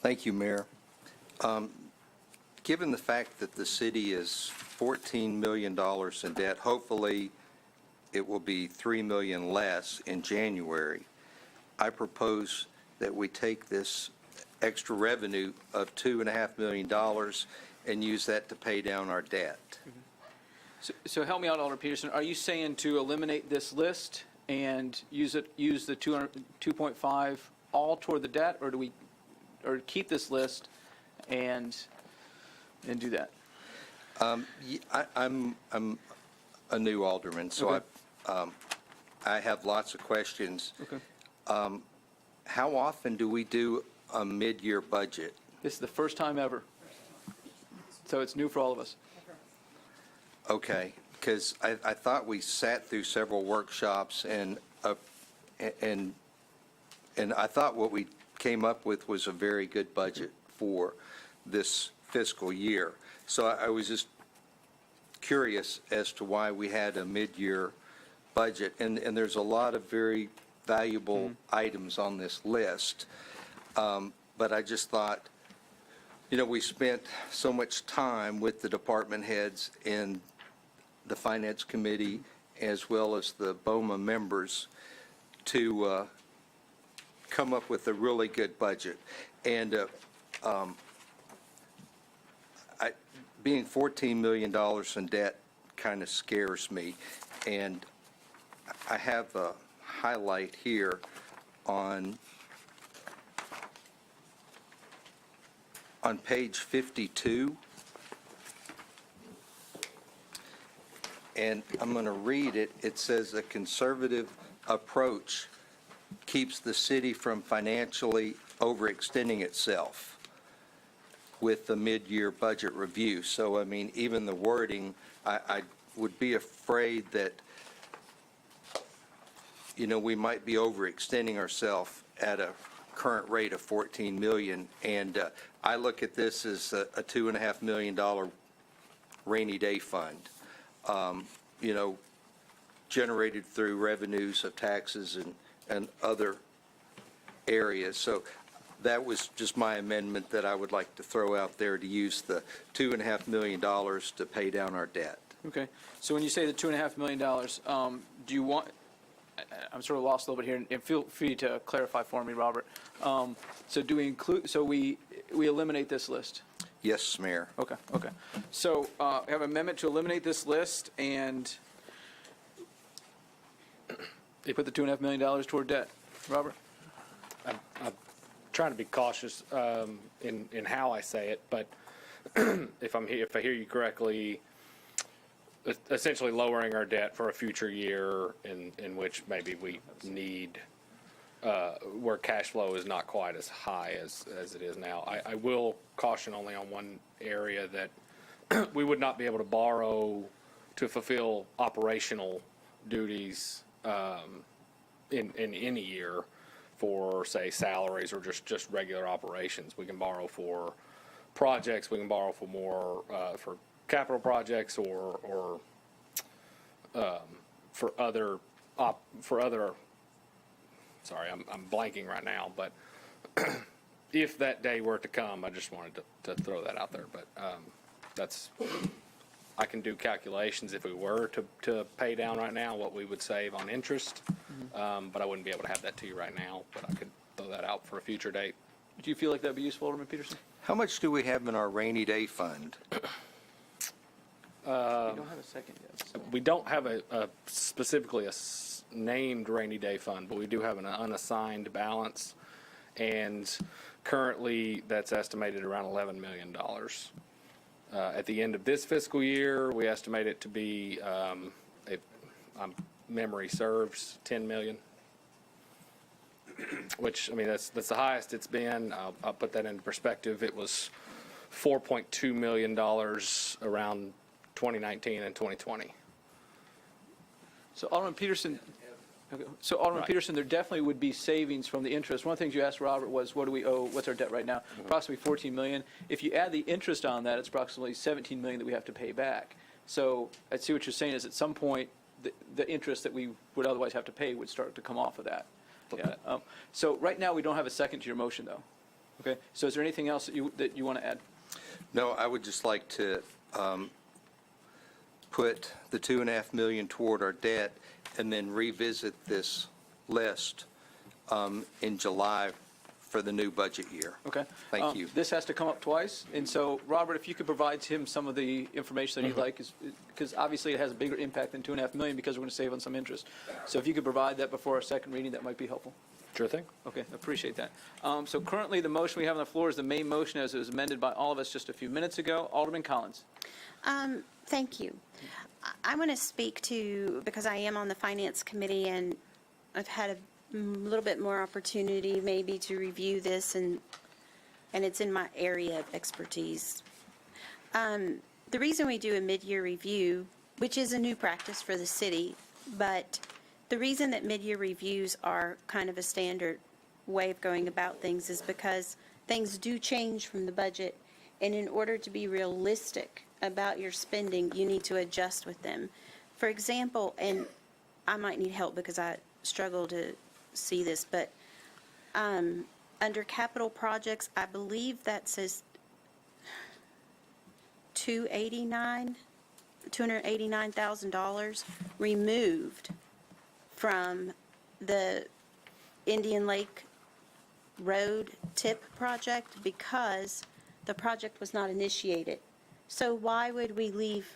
Thank you, Mayor. Given the fact that the city is $14 million in debt, hopefully it will be $3 million less in January. I propose that we take this extra revenue of $2.5 million and use that to pay down our debt. So help me out, Alderman Peterson. Are you saying to eliminate this list and use the 2.5 all toward the debt, or keep this list and do that? I'm a new alderman, so Okay. I have lots of questions. Okay. How often do we do a mid-year budget? This is the first time ever. So it's new for all of us. Okay, because I thought we sat through several workshops, and I thought what we came up with was a very good budget for this fiscal year. So I was just curious as to why we had a mid-year budget, and there's a lot of very valuable items on this list. But I just thought, we spent so much time with the department heads and the Finance Committee, as well as the BOMA members, to come up with a really good budget. And being $14 million in debt kind of scares me. And I have a highlight here on page 52. And I'm going to read it. It says a conservative approach keeps the city from financially overextending itself with the mid-year budget review. So, I mean, even the wording, I would be afraid that, you know, we might be overextending ourselves at a current rate of 14 million. And I look at this as a $2.5 million rainy day fund, you know, generated through revenues of taxes and other areas. So that was just my amendment that I would like to throw out there, to use the $2.5 million to pay down our debt. Okay, so when you say the $2.5 million, do you want, I'm sort of lost a little bit here, and feel free to clarify for me, Robert. So do we include, so we eliminate this list? Yes, Mayor. Okay, okay. So we have an amendment to eliminate this list, and they put the $2.5 million toward debt. Robert? I'm trying to be cautious in how I say it, but if I hear you correctly, essentially lowering our debt for a future year in which maybe we need, where cash flow is not quite as high as it is now. I will caution only on one area, that we would not be able to borrow to fulfill operational duties in any year for, say, salaries or just regular operations. We can borrow for projects, we can borrow for more, for capital projects, or for other, sorry, I'm blanking right now, but if that day were to come, I just wanted to throw that out there. But that's, I can do calculations if we were to pay down right now, what we would save on interest, but I wouldn't be able to have that to you right now, but I could throw that out for a future date. Do you feel like that would be useful, Alderman Peterson? How much do we have in our rainy day fund? We don't have a second yet. So. We don't have specifically a named rainy day fund, but we do have an unassigned balance, and currently that's estimated around $11 million. At the end of this fiscal year, we estimate it to be, if memory serves, 10 million. Which, I mean, that's the highest it's been. I'll put that into perspective. It was $4.2 million around 2019 and 2020. So Alderman Peterson, okay. So Alderman Peterson, there definitely would be savings from the interest. One of the things you asked Robert was, what do we owe? What's our debt right now? Approximately 14 million. If you add the interest on that, it's approximately 17 million that we have to pay back. So I see what you're saying is, at some point, the interest that we would otherwise have to pay would start to come off of that. Yeah. So right now, we don't have a second to your motion, though. Okay. So is there anything else that you want to add? No, I would just like to put the $2.5 million toward our debt, and then revisit this list in July for the new budget year. Okay. Thank you. This has to come up twice, and so, Robert, if you could provide him some of the information that he'd like, because obviously it has a bigger impact than $2.5 million, because we're going to save on some interest. So if you could provide that before our second reading, that might be helpful. Sure thing. Okay, appreciate that. So currently, the motion we have on the floor is the main motion as it was amended by all of us just a few minutes ago. Alderman Collins. Thank you. I want to speak to, because I am on the Finance Committee, and I've had a little bit more opportunity maybe to review this, and it's in my area of expertise. The reason we do a mid-year review, which is a new practice for the city, but the reason that mid-year reviews are kind of a standard way of going about things is because things do change from the budget, and in order to be realistic about your spending, you need to adjust with them. For example, and I might need help because I struggle to see this, but under capital projects, I believe that says $289,000 removed from the Indian Lake Road tip project because the project was not initiated. So why would we leave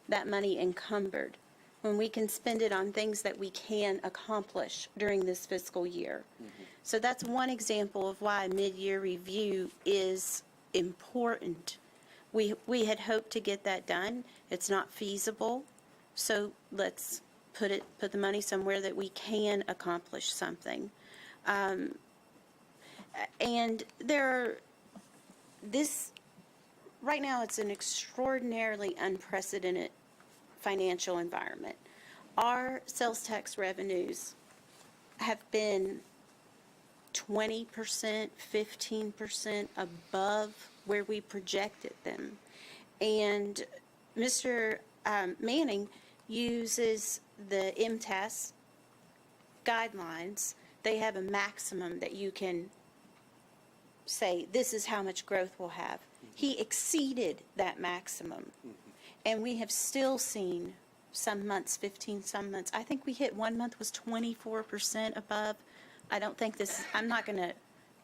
that money encumbered when we can spend it on things that we can accomplish during this fiscal year? So that's one example of why a mid-year review is important. We had hoped to get that done. It's not feasible. So let's put the money somewhere that we can accomplish something. And right now, it's an extraordinarily unprecedented financial environment. Our sales tax revenues have been 20%, 15% above where we projected them. And Mr. Manning uses the MTAS guidelines. They have a maximum that you can say, this is how much growth we'll have. He exceeded that maximum. And we have still seen some months, 15, some months. I think we hit one month was 24% above. I don't think I'm not going to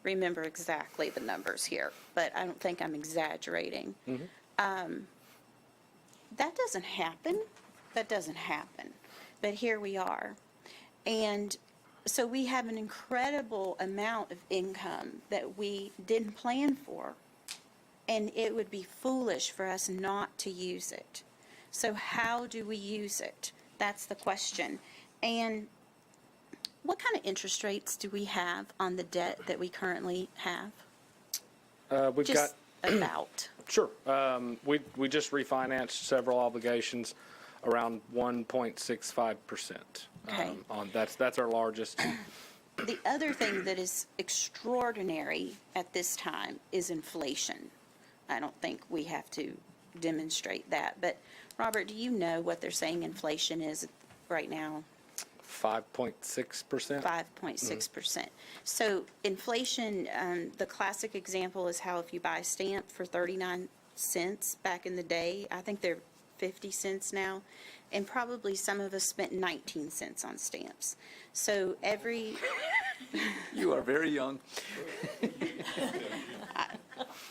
remember exactly the numbers here, but I don't think I'm exaggerating. That doesn't happen. That doesn't happen. But here we are. And so we have an incredible amount of income that we didn't plan for. And it would be foolish for us not to use it. So how do we use it? That's the question. And what kind of interest rates do we have on the debt that we currently have? We've Just got about. Sure. We just refinanced several obligations around 1.65%. Okay. That's our largest. The other thing that is extraordinary at this time is inflation. I don't think we have to demonstrate that. But Robert, do you know what they're saying inflation is right now? 5.6%. 5.6%. So inflation, the classic example is how if you buy a stamp for 39 cents back in the day, I think they're 50 cents now, and probably some of us spent 19 cents on stamps. So every... You are very young.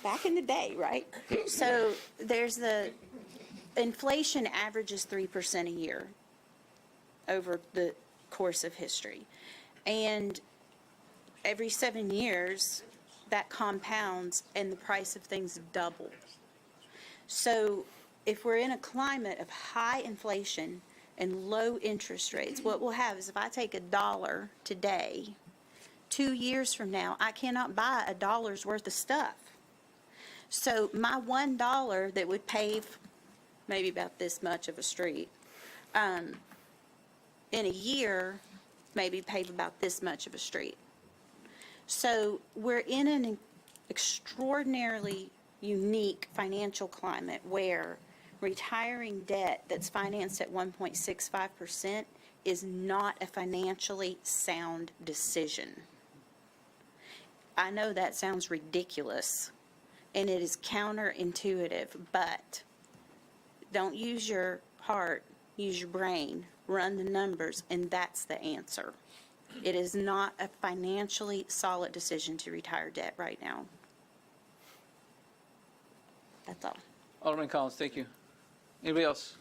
Back in the day, right? So there's inflation averages 3% a year over the course of history. And every 7 years, that compounds and the price of things double. So if we're in a climate of high inflation and low interest rates, what we'll have is if I take $1 today, 2 years from now, I cannot buy $1's worth of stuff. So my $1 that would pave maybe about this much of a street, in a year, maybe pave about this much of a street. So we're in an extraordinarily unique financial climate where retiring debt that's financed at 1.65% is not a financially sound decision. I know that sounds ridiculous, and it is counterintuitive, but don't use your heart, use your brain, run the numbers, and that's the answer. It is not a financially solid decision to retire debt right now. That's all. Alderman Collins, thank you. Anybody else?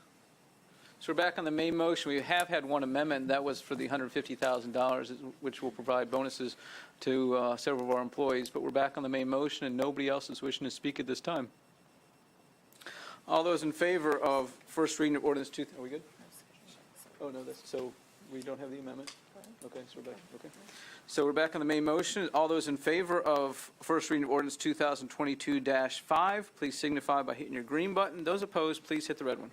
So we're back on the main motion. We have had one amendment, and that was for the $150,000, which will provide bonuses to several of our employees. But we're back on the main motion, and nobody else is wishing to speak at this time. All those in favor of first reading of ordinance 2, are we good? Oh, no, so we don't have the amendment? Okay, so we're back, okay. So we're back on the main motion. All those in favor of first reading of ordinance 2022-5, please signify by hitting your green button. Those opposed, please hit the red one.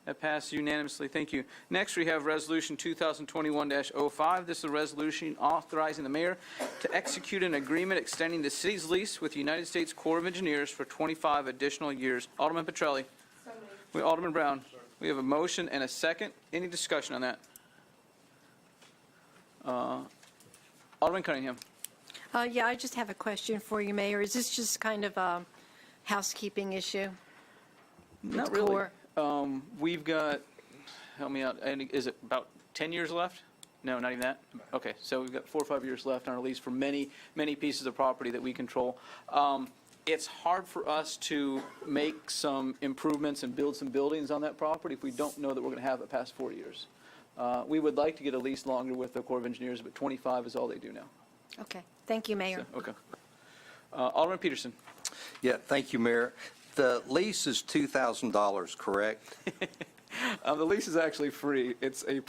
That passed unanimously. Thank you. Next, we have Resolution 2021-05. This is a resolution authorizing the mayor to execute an agreement extending the city's lease with the United States Corps of Engineers for 25 additional years. Alderman Petrelli. Alderman Brown. We have a motion and a second. Any discussion on that? Alderman Cunningham. Yeah, I just have a question for you, Mayor. Is this just kind of a housekeeping issue? Not with really. Corps? We've got, help me out, is it about 10 years left? No, not even that? Okay, so we've got 4 or 5 years left on our lease for many, many pieces of property that we control. It's hard for us to make some improvements and build some buildings on that property if we don't know that we're going to have it past 4 years. We would like to get a lease longer with the Corps of Engineers, but 25 is all they do now. Okay. Thank you, Mayor. So, okay. Alderman Peterson. Yeah, thank you, Mayor. The lease is $2,000, correct? The lease is actually free. It's a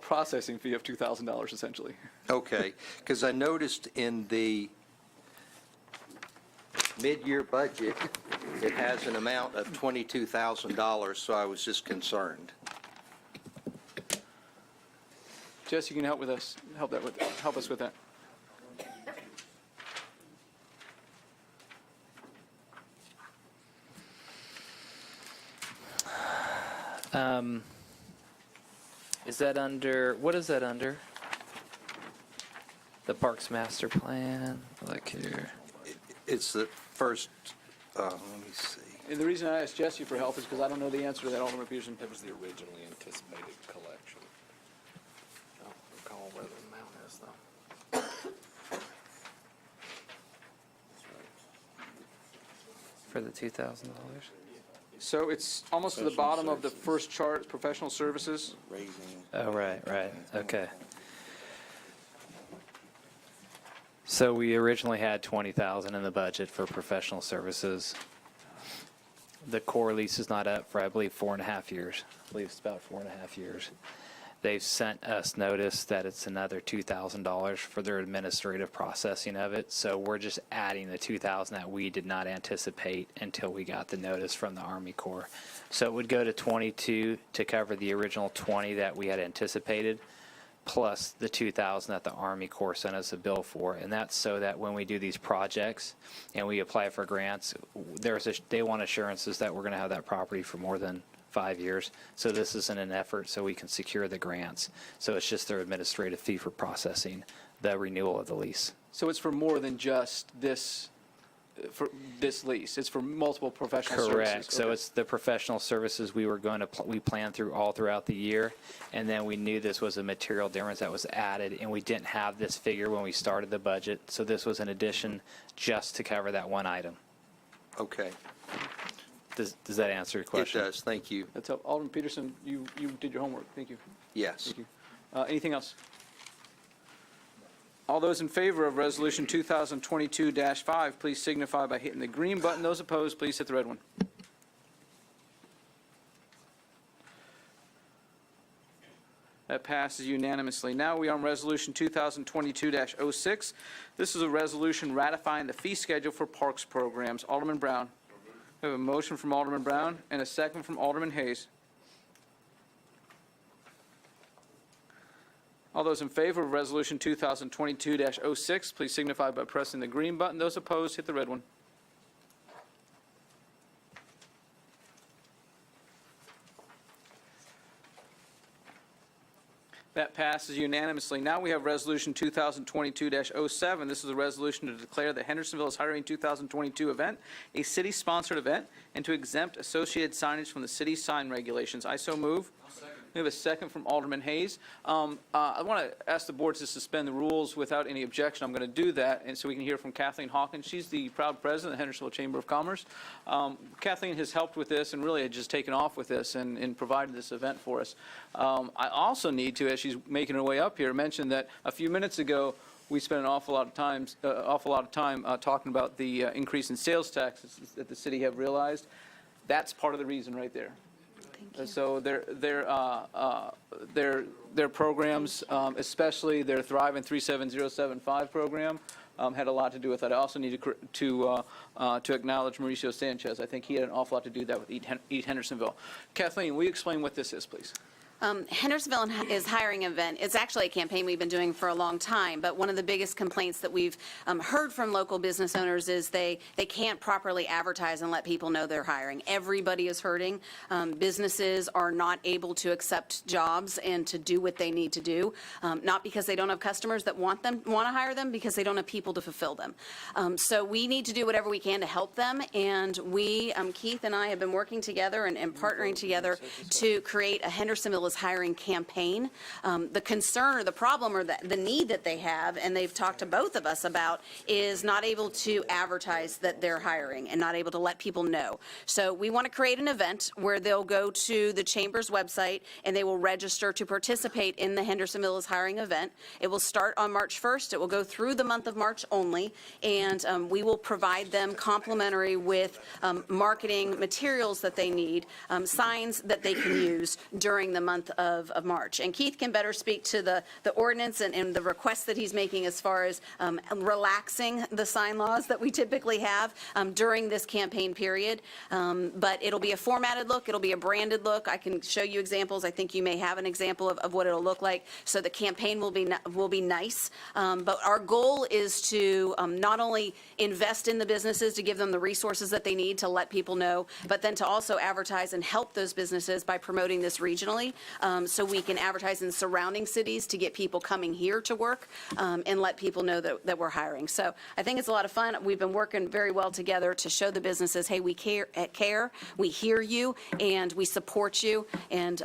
processing fee of $2,000 essentially. Okay, because I noticed in the mid-year budget, it has an amount of $22,000, so I was just concerned. Jess, you can help us with that. Is that under, what is that under? The Parks Master Plan, look here. It's the first, let me see. And the reason I asked Jesse for help is because I don't know the answer to that, Alderman Peterson. That was the originally anticipated collection. I don't recall where the amount is, though. For the $2,000? So it's almost to the bottom of the first chart, professional services. Oh, right, okay. So we originally had $20,000 in the budget for professional services. The core lease is not up for, I believe, 4.5 years. I believe it's about 4.5 years. They've sent us notice that it's another $2,000 for their administrative processing of it. So we're just adding the $2,000 that we did not anticipate until we got the notice from the Army Corps. So it would go to 22 to cover the original 20 that we had anticipated, plus the $2,000 that the Army Corps sent us a bill for. And that's so that when we do these projects and we apply for grants, they want assurances that we're going to have that property for more than 5 years. So this isn't an effort so we can secure the grants. So it's just their administrative fee for processing the renewal of the lease. So it's for more than just this, for this lease. It's for multiple professional services. Correct. So Okay. it's the professional services we were going to, we planned through all throughout the year. And then we knew this was a material difference that was added, and we didn't have this figure when we started the budget. So this was an addition just to cover that one item. Okay, Does that answer your question? it does, thank you. That's helpful. Alderman Peterson, you did your homework. Thank you. Yes. Thank you. Anything else? All those in favor of Resolution 2022-5, please signify by hitting the green button. Those opposed, please hit the red one. That passes unanimously. Now we are on Resolution 2022-06. This is a resolution ratifying the fee schedule for parks programs. Alderman Brown. We have a motion from Alderman Brown and a second from Alderman Hayes. All those in favor of Resolution 2022-06, please signify by pressing the green button. Those opposed, hit the red one. That passes unanimously. Now we have Resolution 2022-07. This is a resolution to declare the Hendersonville is hiring 2022 event a city-sponsored event and to exempt associated signage from the city sign regulations. I so move. We have a second from Alderman Hayes. I want to ask the board to suspend the rules without any objection. I'm going to do that, and so we can hear from Kathleen Hawkins. She's the proud president of the Hendersonville Chamber of Commerce. Kathleen has helped with this and really had just taken off with this and provided this event for us. I also need to, as she's making her way up here, mention that a few minutes ago we spent an awful lot of time talking about the increase in sales taxes that the city have realized. That's part of the reason right there. So their programs, especially their Thrive and 37075 program, had a lot to do with that. I also need to acknowledge Mauricio Sanchez. I think he had an awful lot to do with that with Eat Hendersonville. Kathleen, will you explain what this is, please? Hendersonville is hiring an event. It's actually a campaign we've been doing for a long time, but one of the biggest complaints that we've heard from local business owners is they can't properly advertise and let people know they're hiring. Everybody is hurting. Businesses are not able to accept jobs and to do what they need to do, not because they don't have customers that want to hire them, because they don't have people to fulfill them. So we need to do whatever we can to help them, and we, Keith and I have been working together and partnering together to create a Hendersonville Mills hiring campaign. The concern or the problem or the need that they have, and they've talked to both of us about, is not able to advertise that they're hiring and not able to let people know. So we want to create an event where they'll go to the Chamber's website and they will register to participate in the Hendersonville is Hiring event. It will start on March 1st. It will go through the month of March only, and we will provide them complimentary with marketing materials that they need, signs that they can use during the month of March. And Keith can better speak to the ordinance and the requests that he's making as far as relaxing the sign laws that we typically have during this campaign period. But it'll be a formatted look. It'll be a branded look. I can show you examples. I think you may have an example of what it'll look like. So the campaign will be nice. But our goal is to not only invest in the businesses to give them the resources that they need to let people know, but then to also advertise and help those businesses by promoting this regionally, so we can advertise in surrounding cities to get people coming here to work, and let people know that we're hiring. So I think it's a lot of fun. We've been working very well together to show the businesses, hey, we care, we hear you, and we support you, and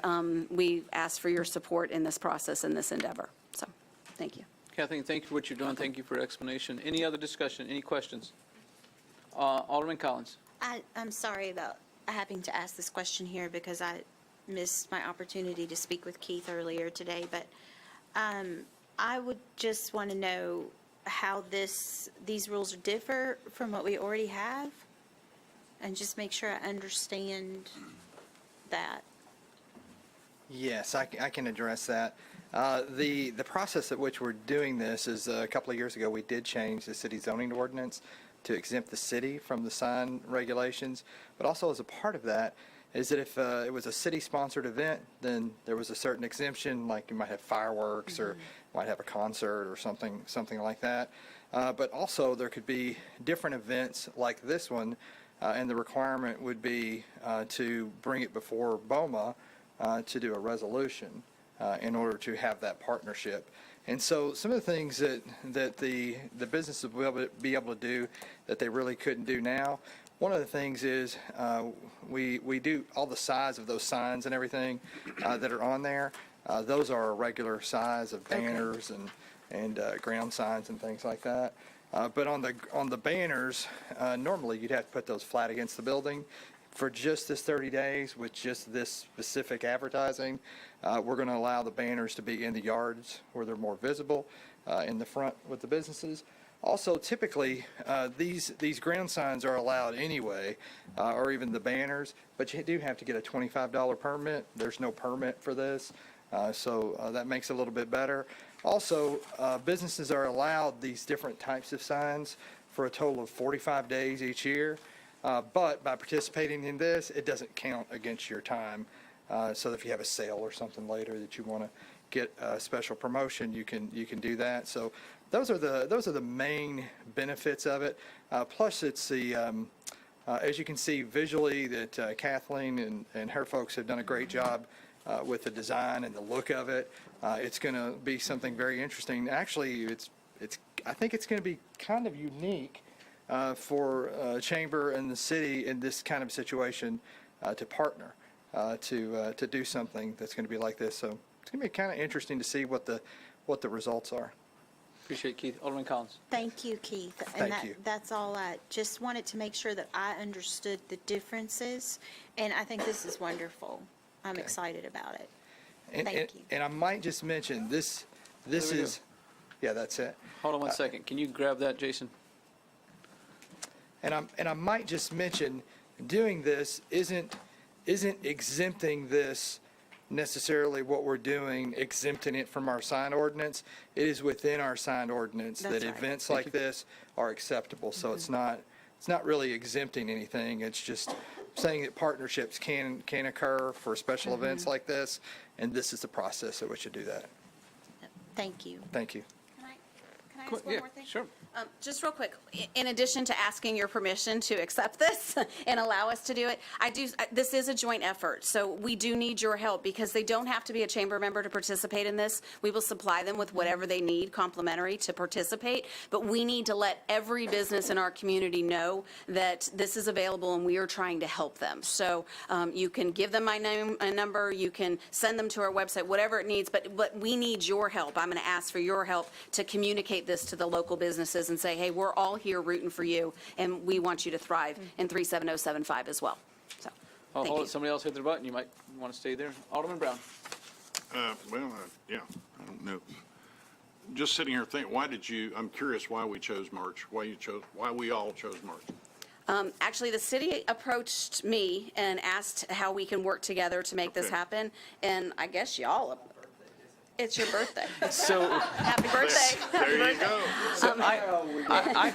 we ask for your support in this process and this endeavor. So thank you. Kathleen, thank you for what you're doing. Thank you for your explanation. Any other discussion? Any questions? Alderman Collins. I'm sorry about having to ask this question here because I missed my opportunity to speak with Keith earlier today, but I would just want to know how these rules differ from what we already have, and just make sure I understand that. Yes, I can address that. The process at which we're doing this is a couple of years ago we did change the city zoning ordinance to exempt the city from the sign regulations, but also as a part of that is that if it was a city-sponsored event, then there was a certain exemption, like you might have fireworks or might have a concert or something like that. But also there could be different events like this one, and the requirement would be to bring it before BOMA to do a resolution in order to have that partnership. And so some of the things that the businesses will be able to do that they really couldn't do now, one of the things is we do all the size of those signs and everything that are on there. Those are a regular size of banners and ground signs and things like that. But on the banners, normally you'd have to put those flat against the building. For just this 30 days with just this specific advertising, we're going to allow the banners to be in the yards where they're more visible, in the front with the businesses. Also, typically, these ground signs are allowed anyway, or even the banners, but you do have to get a $25 permit. There's no permit for this, so that makes it a little bit better. Also, businesses are allowed these different types of signs for a total of 45 days each year. But by participating in this, it doesn't count against your time. So if you have a sale or something later that you want to get a special promotion, you can do that. So those are the main benefits of it. Plus, it's the as you can see visually that Kathleen and her folks have done a great job with the design and the look of it. It's going to be something very interesting. Actually, I think it's going to be kind of unique. For Chamber and the city in this kind of situation to partner to do something that's going to be like this. So it's going to be kind of interesting to see what the results are. Appreciate it, Keith. Alderman Collins. Thank you, Keith. Thank you. That's all. I just wanted to make sure that I understood the differences, and I think this is wonderful. I'm excited about it. Thank you. And I might just mention this is, yeah, that's it. Hold on one second. Can you grab that, Jason? And I might just mention, doing this isn't exempting this necessarily what we're doing, exempting it from our sign ordinance. It is within our sign ordinance that events like this are acceptable. So it's not really exempting anything. It's just saying that partnerships can occur for special events like this, and this is the process at which you do that. Thank you. Thank you. Can can I Cool, ask one yeah, more thing? sure. Just real quick, in addition to asking your permission to accept this and allow us to do it, this is a joint effort, so we do need your help, because they don't have to be a chamber member to participate in this. We will supply them with whatever they need complimentary to participate, but we need to let every business in our community know that this is available and we are trying to help them. So you can give them my name and number, you can send them to our website, whatever it needs, but we need your help. I'm going to ask for your help to communicate this to the local businesses and say, hey, we're all here rooting for you, and we want you to thrive in 37075 as well. So, I'll thank hold you. it. Somebody else hit their button. You might want to stay there. Alderman Brown. Yeah, I don't know. Just sitting here thinking, I'm curious why we chose March, why we all chose March. Actually, the city approached me and asked how we can work together to make this Okay. happen, and I guess y'all, it's your birthday. So Happy birthday. There you go. So I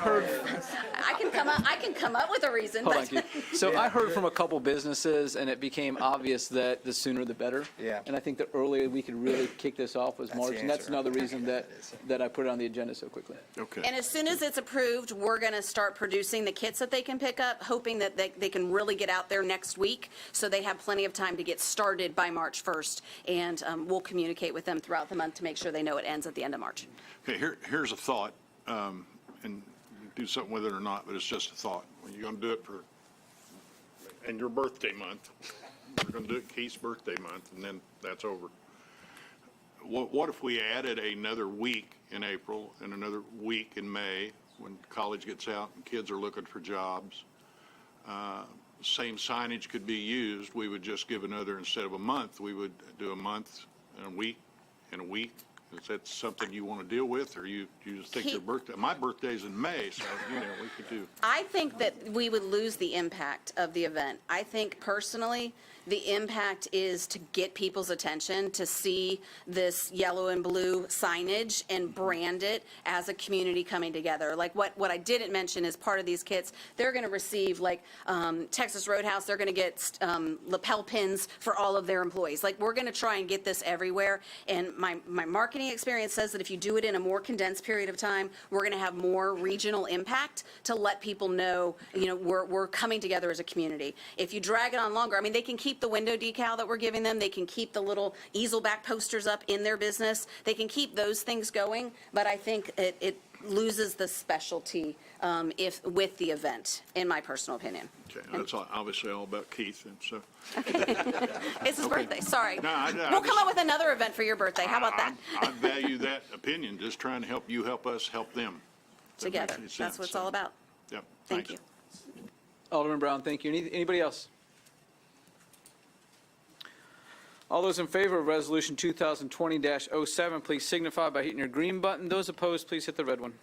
heard. I can come up with a reason. Hold but on, Keith. So I heard from a couple businesses, and it became obvious that the sooner the better. Yeah. And I think the earlier we could really kick this off was That's March, the and that's answer. another reason that I put it on the agenda so quickly. Okay. And as soon as it's approved, we're going to start producing the kits that they can pick up, hoping that they can really get out there next week, so they have plenty of time to get started by March 1st. And we'll communicate with them throughout the month to make sure they know it ends at the end of March. Okay, here's a thought, and do something with it or not, but it's just a thought. You're going to do it in your birthday month. We're going to do it Keith's birthday month, and then that's over. What if we added another week in April and another week in May, when college gets out and kids are looking for jobs? Same signage could be used. We would just give another, instead of a month, we would do a month and a week and a week. Is that something you want to deal with, or you just think your birthday? My birthday's in May, so, we could do. I think that we would lose the impact of the event. I think personally, the impact is to get people's attention, to see this yellow and blue signage and brand it as a community coming together. Like what I didn't mention is part of these kits, they're going to receive, like Texas Roadhouse, they're going to get lapel pins for all of their employees. Like, we're going to try and get this everywhere. And my marketing experience says that if you do it in a more condensed period of time, we're going to have more regional impact to let people know, we're coming together as a community. If you drag it on longer, they can keep the window decal that we're giving them. They can keep the little easel back posters up in their business. They can keep those things going, but I think it loses the specialty with the event, in my personal opinion. Okay, that's obviously all about Keith, and so. It's his birthday, sorry. No, We'll come up with another event for your birthday. How about that? I value that opinion, just trying to help you, help us, help them. That Together. makes That's sense. what it's all about. Yep, Thank thanks. you. Alderman Brown, thank you. Anybody else? All those in favor of Resolution 2020-07, please signify by hitting your green button. Those opposed, please hit the red one.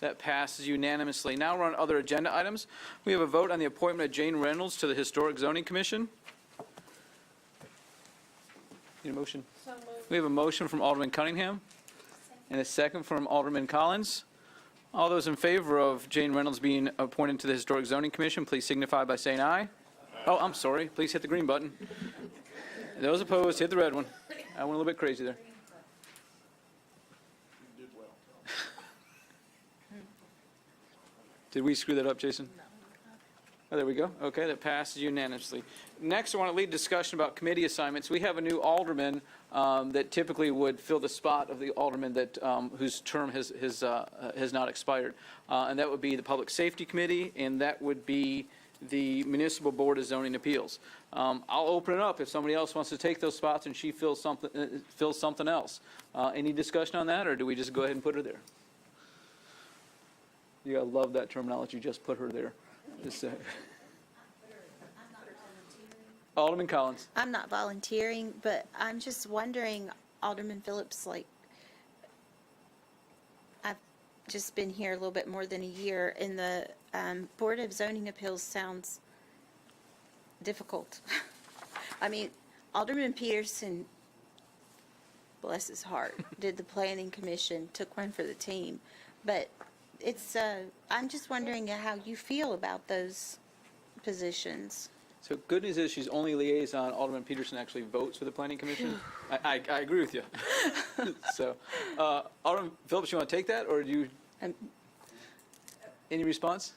That passes unanimously. Now we're on other agenda items. We have a vote on the appointment of Jane Reynolds to the Historic Zoning Commission. Need a motion? So moved. We have a motion from Alderman Cunningham and a second from Alderman Collins. All those in favor of Jane Reynolds being appointed to the Historic Zoning Commission, please signify by saying aye. Oh, I'm sorry. Please hit the green button. Those opposed, hit the red one. I went a little bit crazy there. Did we screw that up, Jason? Oh, there we go. Okay, that passes unanimously. Next, I want to lead discussion about committee assignments. We have a new alderman that typically would fill the spot of the alderman that whose term has not expired, and that would be the Public Safety Committee, and that would be the Municipal Board of Zoning Appeals. I'll open it up if somebody else wants to take those spots and she fills something else. Any discussion on that, or do we just go ahead and put her there? You gotta love that terminology. Just put her there. Alderman Collins. I'm not volunteering, but I'm just wondering, Alderman Phillips, I've just been here a little bit more than a year, and the Board of Zoning Appeals sounds difficult. Alderman Peterson, bless his heart, did the Planning Commission, took one for the team, but I'm just wondering how you feel about those positions. So good news is she's only liaison. Alderman Peterson actually votes for the planning commission. I agree with you. So, Alderman Phillips, you want to take that, or do you? Any response?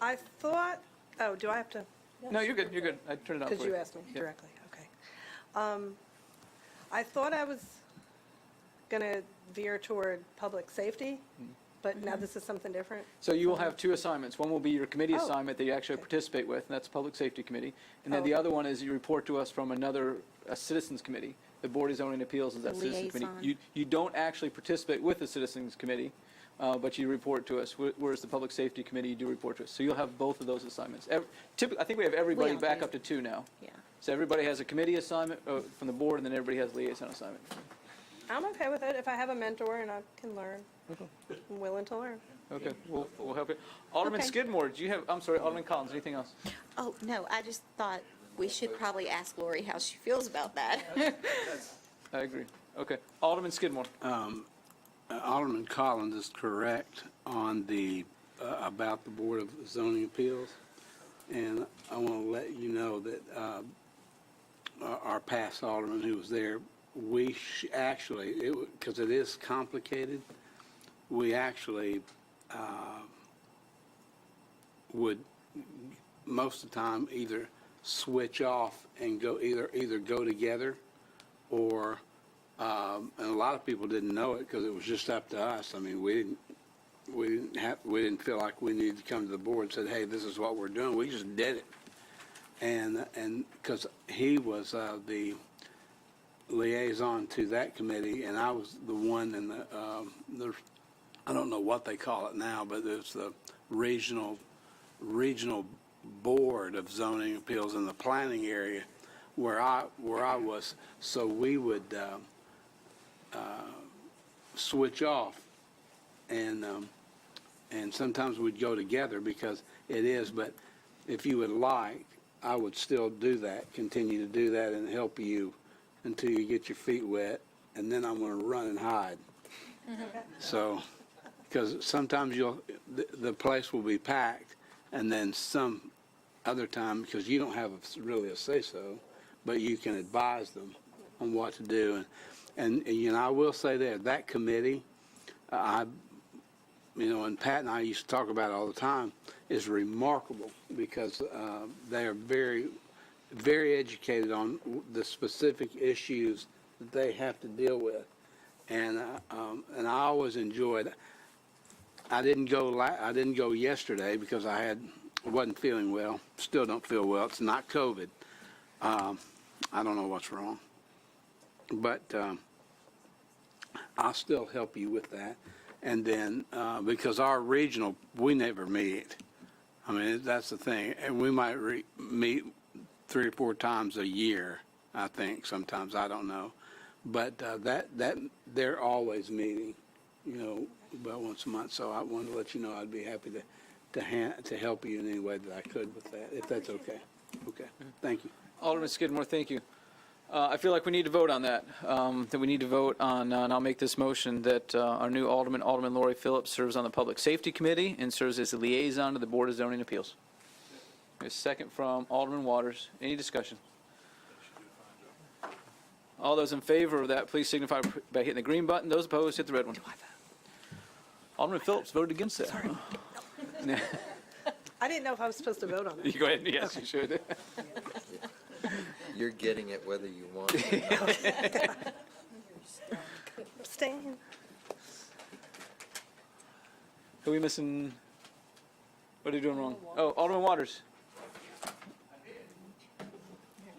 I thought, oh, do I have to? No, you're good. You're good. I turned it on for you. Because you asked me Yeah. directly, okay. I thought I was going to veer toward public safety, but now this is something different. So you will have two assignments. One will be your committee Oh, assignment that you actually participate with, and that's Public Safety Committee. And then Oh, the okay. other one is you report to us from a Citizens Committee. The Board of Zoning Appeals is that The Citizens Committee. liaison. You don't actually participate with the Citizens Committee, but you report to us, whereas the Public Safety Committee, you do report to us. So you'll have both of those assignments. Typically, I think we have everybody all back do. up to two now. Yeah. So everybody has a committee assignment from the board, and then everybody has liaison assignment. I'm okay with it if I have a mentor and I can learn. I'm willing to learn. Okay, we'll help you. Alderman Okay. Skidmore, do you have, I'm sorry, Alderman Collins, anything else? Oh, no, I just thought we should probably ask Lori how she feels about that. I agree. Okay, Alderman Skidmore. Alderman Collins is correct on the, about the Board of Zoning Appeals. And I want to let you know that our past alderman who was there, we actually, because it is complicated, we actually would most of the time either switch off and go either go together, or and a lot of people didn't know it because it was just up to us. I mean, we didn't feel like we needed to come to the board and said, hey, this is what we're doing. We just did it. And because he was the liaison to that committee, and I was the one in the I don't know what they call it now, but it's the regional board of zoning appeals in the planning area where I was. So we would switch off, and sometimes we'd go together because it is. But if you would like, I would still do that, continue to do that, and help you until you get your feet wet, and then I'm going to run and hide. So, because sometimes the place will be packed, and then some other time, because you don't have really a say-so, but you can advise them on what to do. And you know, I will say that committee, and Pat and I used to talk about it all the time, is remarkable because they are very, very educated on the specific issues that they have to deal with. And I always enjoyed. I didn't go yesterday because I wasn't feeling well. Still don't feel well. It's not COVID. I don't know what's wrong, but I'll still help you with that. And then because our regional, we never meet. I mean, that's the thing, and we might meet 3 or 4 times a year. I think sometimes, I don't know, but that they're always meeting, about once a month. So I wanted to let you know I'd be happy to help you in any way that I could with that, if that's okay. Okay, thank you. Alderman Skidmore, thank you. I feel like we need to vote on that. That we need to vote on, and I'll make this motion that our new Alderman Lori Phillips, serves on the Public Safety Committee and serves as the liaison to the Board of Zoning Appeals. A second from Alderman Waters. Any discussion? All those in favor of that, please signify by hitting the green button. Those opposed, hit the red one. Alderman Phillips voted against that. Sorry. I didn't know if I was supposed to vote on that. You go ahead. Yes, you should. You're getting it whether you want it. Abstain. Are we missing? What are you doing wrong? Oh, Alderman Waters.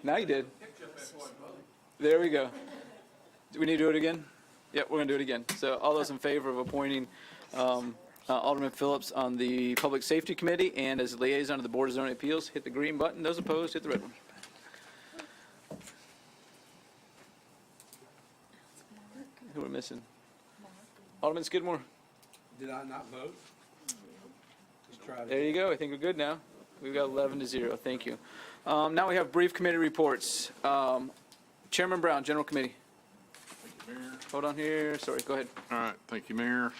Now you did. There we go. Do we need to do it again? Yep, we're going to do it again. So all those in favor of appointing Alderman Phillips on the Public Safety Committee and as liaison to the Board of Zoning Appeals, hit the green button. Those opposed, hit the red one. Who are we missing? Alderman Skidmore. Did I not vote? Just try to. There you go. I think we're good now. We've got 11-0. Thank you. Now we have brief committee reports. Chairman Brown, General Committee. Mayor. Hold on here. Sorry, go ahead. All right, thank you, Mayor.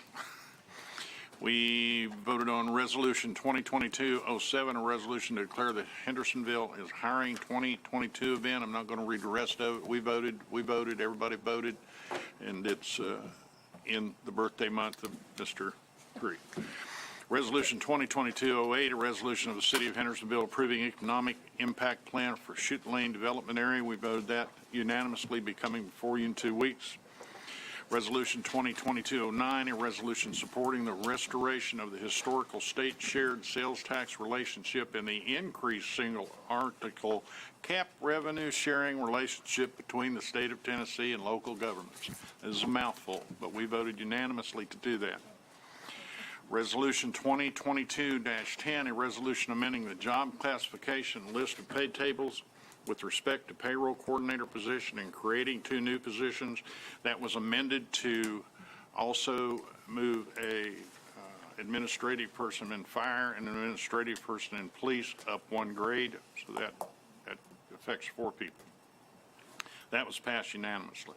We voted on Resolution 2022-07, a resolution to declare the Hendersonville is hiring 2022 event. I'm not going to read the rest of it. We voted, everybody voted, and it's in the birthday month of Mr. Green. Resolution 2022-08, a resolution of the City of Hendersonville approving economic impact plan for Chute Lane Development Area. We voted that unanimously, be coming before you in 2 weeks. Resolution 2022-09, a resolution supporting the restoration of the historical state shared sales tax relationship and the increased single article cap revenue sharing relationship between the state of Tennessee and local governments. This is a mouthful, but we voted unanimously to do that. Resolution 2022-10, a resolution amending the job classification list of pay tables with respect to payroll coordinator position and creating 2 new positions. That was amended to also move a administrative person in fire and an administrative person in police up 1 grade, so that affects 4 people. That was passed unanimously.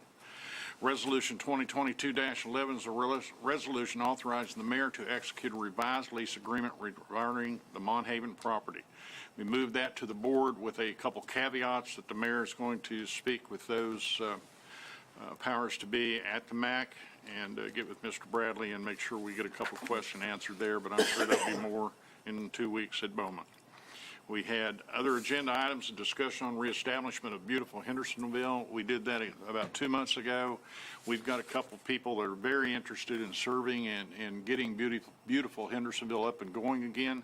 Resolution 2022-11 is a resolution authorizing the mayor to execute a revised lease agreement regarding the Monhaven property. We moved that to the board with a couple caveats that the mayor is going to speak with those powers to be at the MAC and get with Mr. Bradley and make sure we get a couple questions answered there, but I'm sure there'll be more in 2 weeks at Beaumont. We had other agenda items, a discussion on reestablishment of beautiful Hendersonville. We did that about 2 months ago. We've got a couple people that are very interested in serving and getting beautiful Hendersonville up and going again.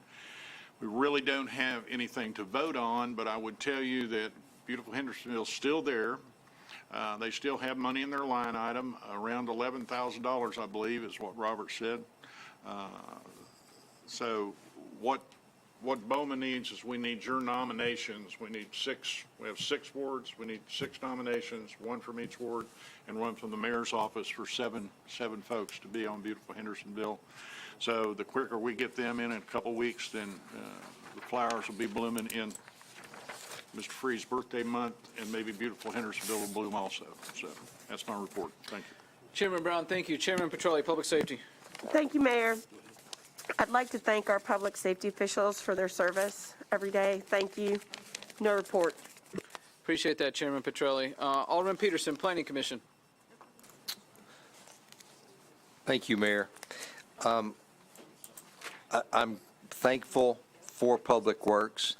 We really don't have anything to vote on, but I would tell you that beautiful Hendersonville is still there. They still have money in their line item, around $11,000, I believe, is what Robert said. So what Bowman needs is we need your nominations. We need 6. We have 6 wards. We need 6 nominations, 1 from each ward, and 1 from the mayor's office for seven folks to be on beautiful Hendersonville. So the quicker we get them in a couple weeks, then the flowers will be blooming in Mr. Free's birthday month, and maybe beautiful Hendersonville will bloom also. So that's my report. Thank you. Chairman Brown, thank you. Chairman Petrelli, Public Safety. Thank you, Mayor. I'd like to thank our public safety officials for their service every day. Thank you. No report. Appreciate that, Chairman Petrelli. Alderman Peterson, Planning Commission. Thank you, Mayor. I'm thankful for Public Works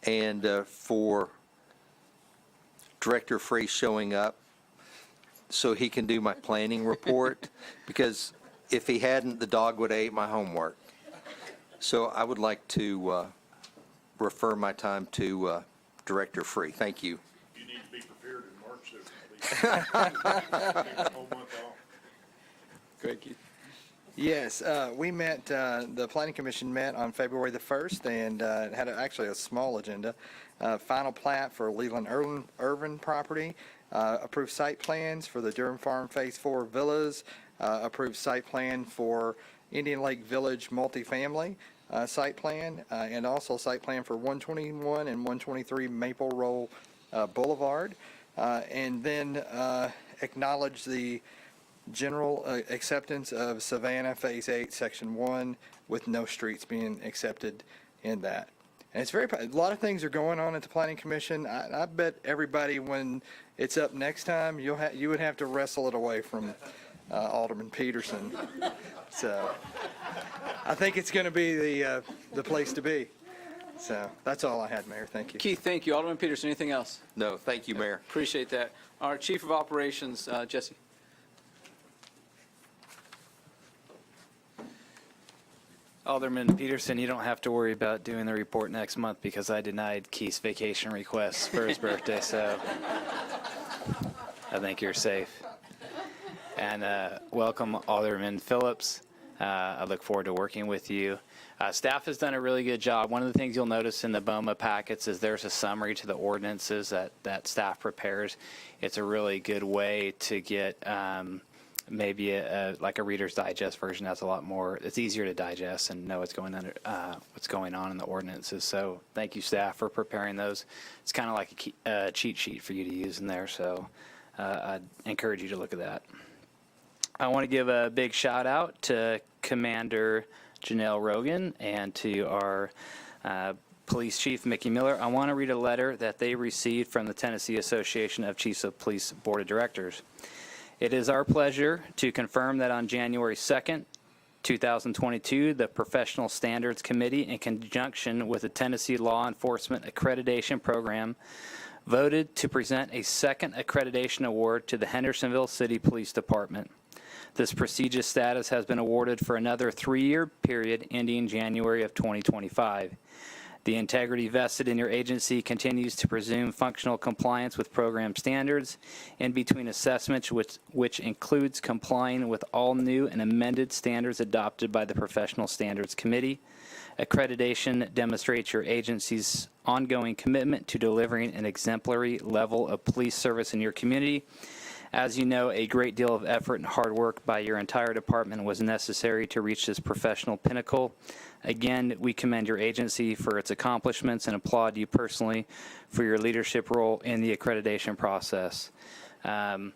and for Director Free showing up so he can do my planning report, because if he hadn't, the dog would have ate my homework. So I would like to refer my time to Director Free. Thank you. You need to be prepared in March, so Great, Keith. Yes, we met, the Planning Commission met on February the 1st and had actually a small agenda. Final plat for Leland Irvin property, approved site plans for the Durham Farm Phase 4 villas, approved site plan for Indian Lake Village multifamily site plan, and also site plan for 121 and 123 Maple Roll Boulevard, and then acknowledge the general acceptance of Savannah Phase 8, Section 1, with no streets being accepted in that. And it's a lot of things are going on at the Planning Commission. I bet everybody, when it's up next time, you would have to wrestle it away from Alderman Peterson. So I think it's going to be the place to be. So that's all I had, Mayor. Thank you. Keith, thank you. Alderman Peterson, anything else? No, thank you, Mayor. Appreciate that. Our Chief of Operations, Jesse. Alderman Peterson, you don't have to worry about doing the report next month because I denied Keith's vacation request for his birthday, so I think you're safe. And welcome, Alderman Phillips. I look forward to working with you. Staff has done a really good job. One of the things you'll notice in the BOMA packets is there's a summary to the ordinances that staff prepares. It's a really good way to get maybe like a Reader's Digest version that's a lot more, it's easier to digest and know what's going on in the ordinances. So thank you, staff, for preparing those. It's kind of like a cheat sheet for you to use in there, so I'd encourage you to look at that. I want to give a big shout out to Commander Janelle Rogan and to our Police Chief Mickey Miller. I want to read a letter that they received from the Tennessee Association of Chiefs of Police Board of Directors. It is our pleasure to confirm that on January 2nd, 2022, the Professional Standards Committee, in conjunction with the Tennessee Law Enforcement Accreditation Program, voted to present a second accreditation award to the Hendersonville City Police Department. This prestigious status has been awarded for another 3-year period ending January of 2025. The integrity vested in your agency continues to presume functional compliance with program standards in between assessments, which includes complying with all new and amended standards adopted by the Professional Standards Committee. Accreditation demonstrates your agency's ongoing commitment to delivering an exemplary level of police service in your community. As you know, a great deal of effort and hard work by your entire department was necessary to reach this professional pinnacle. Again, we commend your agency for its accomplishments and applaud you personally for your leadership role in the accreditation process. So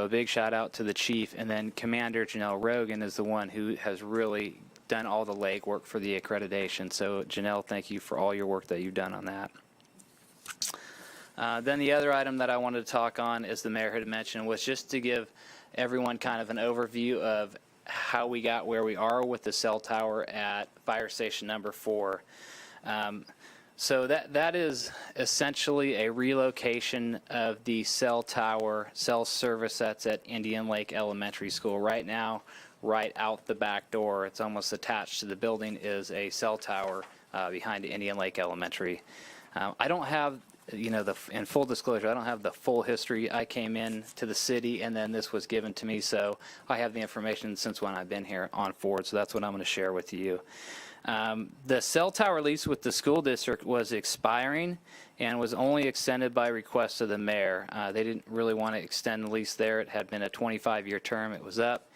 a big shout out to the chief, and then Commander Janelle Rogan is the one who has really done all the legwork for the accreditation. So Janelle, thank you for all your work that you've done on that. Then the other item that I wanted to talk on, as the mayor had mentioned, was just to give everyone kind of an overview of how we got where we are with the cell tower at Fire Station number 4. So that is essentially a relocation of the cell tower, cell service that's at Indian Lake Elementary School. Right now, right out the back door, it's almost attached to the building, is a cell tower behind Indian Lake Elementary. I don't have, in full disclosure, I don't have the full history. I came in to the city and then this was given to me, so I have the information since when I've been here on forward, so that's what I'm going to share with you. The cell tower lease with the school district was expiring and was only extended by request of the mayor. They didn't really want to extend the lease there. It had been a 25-year term. It was up.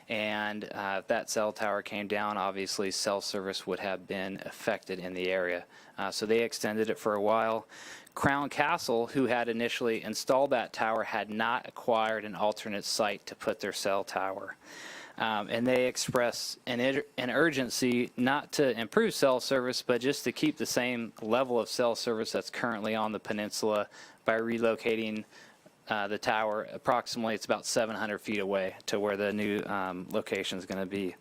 And if that cell tower came down, obviously cell service would have been affected in the area. So they extended it for a while. Crown Castle, who had initially installed that tower, had not acquired an alternate site to put their cell tower. And they expressed an urgency not to improve cell service, but just to keep the same level of cell service that's currently on the peninsula by relocating the tower. Approximately, it's about 700 feet away to where the new location is going to be.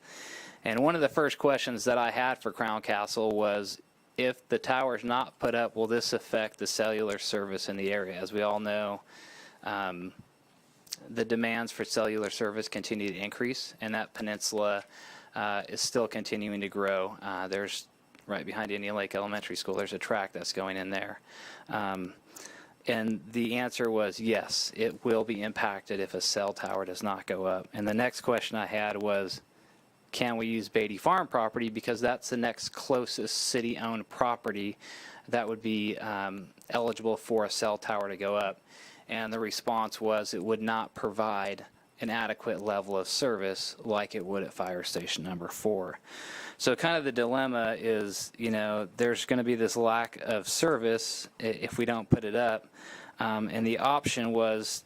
And one of the first questions that I had for Crown Castle was, if the tower is not put up, will this affect the cellular service in the area? As we all know, the demands for cellular service continue to increase, and that peninsula is still continuing to grow. There's, right behind Indian Lake Elementary School, there's a track that's going in there. And the answer was yes, it will be impacted if a cell tower does not go up. And the next question I had was, can we use Beatty Farm property, because that's the next closest city-owned property that would be eligible for a cell tower to go up. And the response was it would not provide an adequate level of service like it would at Fire Station number 4. So kind of the dilemma is, there's going to be this lack of service if we don't put it up. And the option was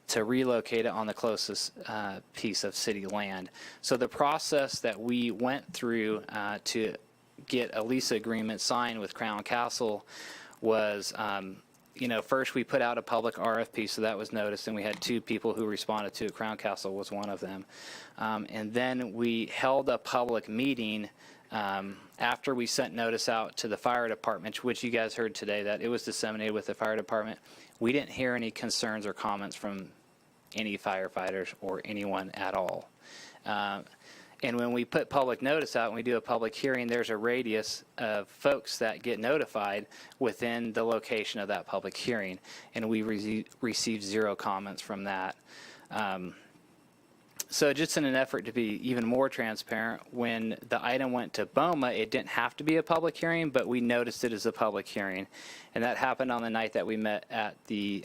to relocate it on the closest piece of city land. So the process that we went through to get a lease agreement signed with Crown Castle was, first we put out a public RFP, so that was noticed, and we had 2 people who responded to it. Crown Castle was one of them. And then we held a public meeting after we sent notice out to the fire department, which you guys heard today that it was disseminated with the fire department. We didn't hear any concerns or comments from any firefighters or anyone at all. And when we put public notice out and we do a public hearing, there's a radius of folks that get notified within the location of that public hearing, and we received 0 comments from that. So just in an effort to be even more transparent, when the item went to BOMA, it didn't have to be a public hearing, but we noticed it as a public hearing. And that happened on the night that we met at the,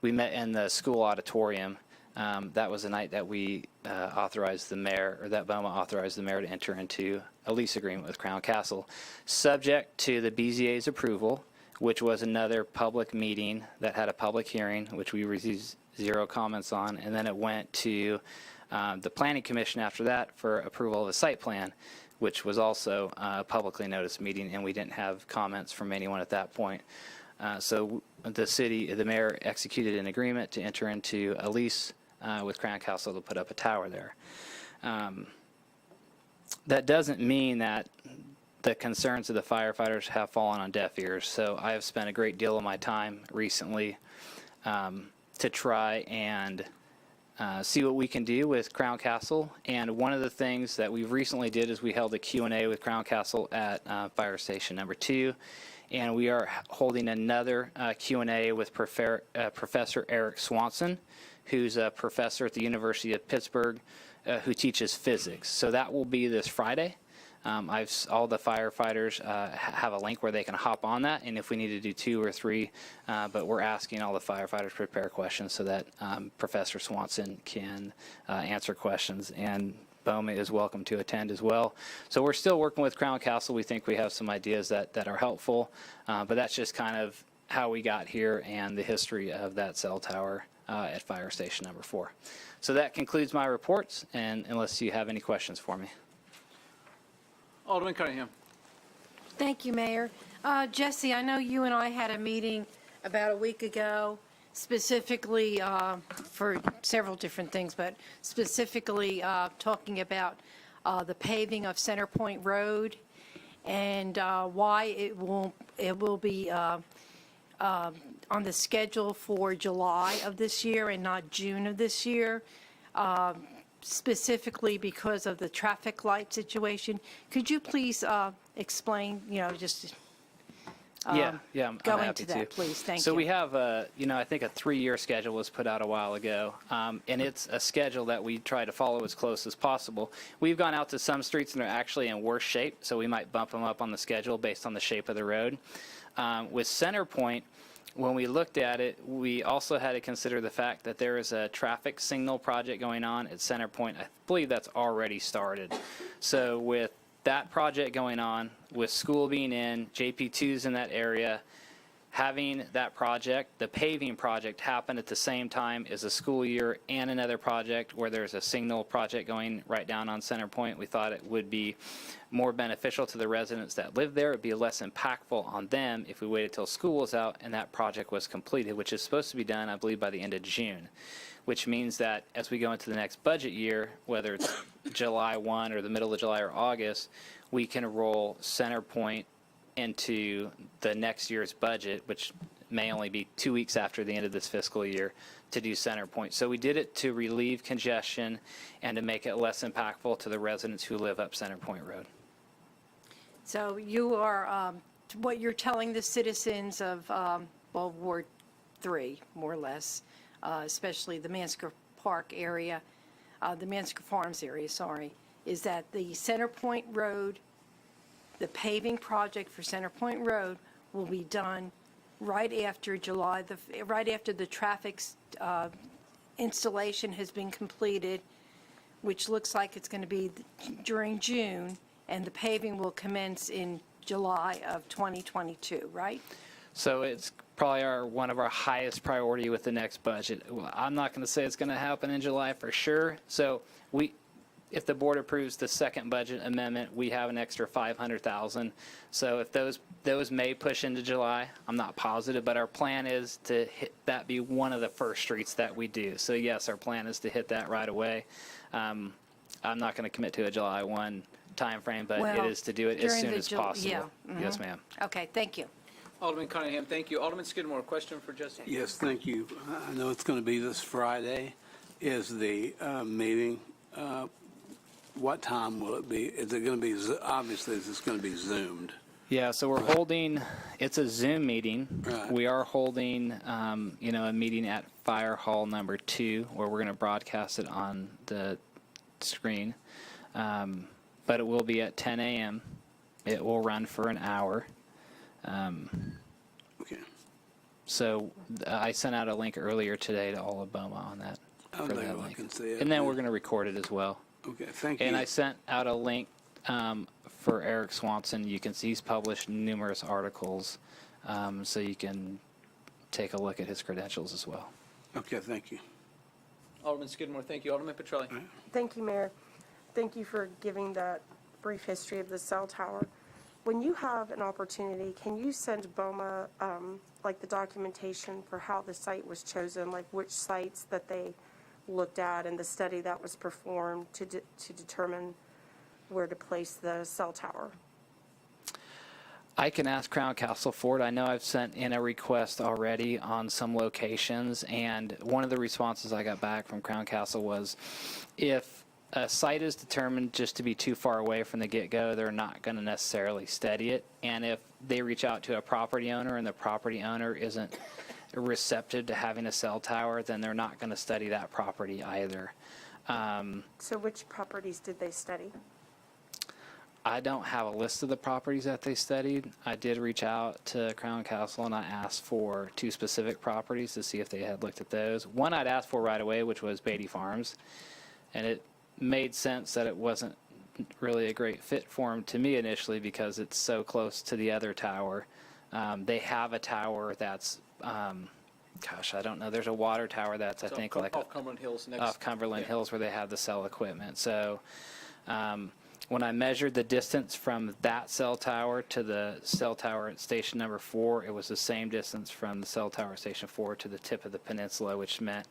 we met in the school auditorium. That was the night that we authorized the mayor, or that BOMA authorized the mayor to enter into a lease agreement with Crown Castle, subject to the BZA's approval, which was another public meeting that had a public hearing, which we received 0 comments on, and then it went to the Planning Commission after that for approval of a site plan, which was also a publicly noticed meeting, and we didn't have comments from anyone at that point. So the mayor executed an agreement to enter into a lease with Crown Castle to put up a tower there. That doesn't mean that the concerns of the firefighters have fallen on deaf ears. So I have spent a great deal of my time recently to try and see what we can do with Crown Castle. And one of the things that we recently did is we held a Q&A with Crown Castle at Fire Station number 2. And we are holding another Q&A with Professor Eric Swanson, who's a professor at the University of Pittsburgh who teaches physics. So that will be this Friday. All the firefighters have a link where they can hop on that, and if we need to do 2 or 3, but we're asking all the firefighters to prepare questions so that Professor Swanson can answer questions, and BOMA is welcome to attend as well. So we're still working with Crown Castle. We think we have some ideas that are helpful, but that's just kind of how we got here and the history of that cell tower at Fire Station number 4. So that concludes my reports, and unless you have any questions for me. Alderman Cunningham. Thank you, Mayor. Jesse, I know you and I had a meeting about a week ago, specifically for several different things, but specifically talking about the paving of Center Point Road and why it will be on the schedule for July of this year and not June of this year. Specifically because of the traffic light situation. Could you please explain, just I'm go happy into that, to. please? Thank you. So we have, I think a 3-year schedule was put out a while ago, and it's a schedule that we try to follow as close as possible. We've gone out to some streets and they're actually in worse shape, so we might bump them up on the schedule based on the shape of the road. With Center Point, when we looked at it, we also had to consider the fact that there is a traffic signal project going on at Center Point. I believe that's already started. So with that project going on, with school being in, JP2's in that area, having that project, the paving project, happen at the same time as a school year and another project where there's a signal project going right down on Center Point, we thought it would be more beneficial to the residents that live there. It would be less impactful on them if we waited till school was out and that project was completed, which is supposed to be done, I believe, by the end of June, which means that as we go into the next budget year, whether it's July 1 or the middle of July or August, we can roll Center Point into the next year's budget, which may only be 2 weeks after the end of this fiscal year, to do Center Point. So we did it to relieve congestion and to make it less impactful to the residents who live up Center Point Road. So you are, what you're telling the citizens of, Ward 3, more or less, especially the Mansker Park area, the Mansker Farms area, sorry, is that the Center Point Road, the paving project for Center Point Road will be done right after right after the traffic installation has been completed, which looks like it's going to be during June, and the paving will commence in July of 2022, right? So it's probably one of our highest priority with the next budget. Well, I'm not going to say it's going to happen in July for sure. So if the board approves the second budget amendment, we have an extra $500,000. So if those may push into July, I'm not positive, but our plan is to hit that, be one of the first streets that we do. So yes, our plan is to hit that right away. I'm not going to commit to a July 1 timeframe, but it is to do it as soon as possible. Yeah. Yes, ma'am. Okay, thank you. Alderman Cunningham, thank you. Alderman Skidmore, question for Jesse? Yes, thank you. I know it's going to be this Friday is the meeting. What time will it be? Is it going to be, obviously, it's going to be Zoomed. Yeah, so we're holding, it's a Zoom meeting. Right. We are holding, a meeting at Fire Hall number 2, where we're going to broadcast it on the screen. But it will be at 10 a.m. It will run for an hour. Okay. So I sent out a link earlier today to all of BOMA on that. Oh, for there that I link. can see it. And then we're going to record it as well. Okay, thank you. And I sent out a link for Eric Swanson. You can see he's published numerous articles so you can take a look at his credentials as well. Okay, thank you. Alderman Skidmore, thank you. Alderman Petrelli. Thank you, Mayor. Thank you for giving that brief history of the cell tower. When you have an opportunity, can you send BOMA, like the documentation for how the site was chosen, like which sites that they looked at and the study that was performed to determine where to place the cell tower? I can ask Crown Castle for it. I know I've sent in a request already on some locations, and one of the responses I got back from Crown Castle was if a site is determined just to be too far away from the get-go, they're not going to necessarily study it. And if they reach out to a property owner and the property owner isn't receptive to having a cell tower, then they're not going to study that property either. So which properties did they study? I don't have a list of the properties that they studied. I did reach out to Crown Castle and I asked for 2 specific properties to see if they had looked at those. One I'd asked for right away, which was Beatty Farms, and it made sense that it wasn't really a great fit for them to me initially because it's so close to the other tower. They have a tower that's, gosh, I don't know. There's a water tower that's, I think, like off Cumberland Hills next. off Cumberland Hills where they have the cell equipment. So when I measured the distance from that cell tower to the cell tower at station number 4, it was the same distance from the cell tower at station 4 to the tip of the peninsula, which meant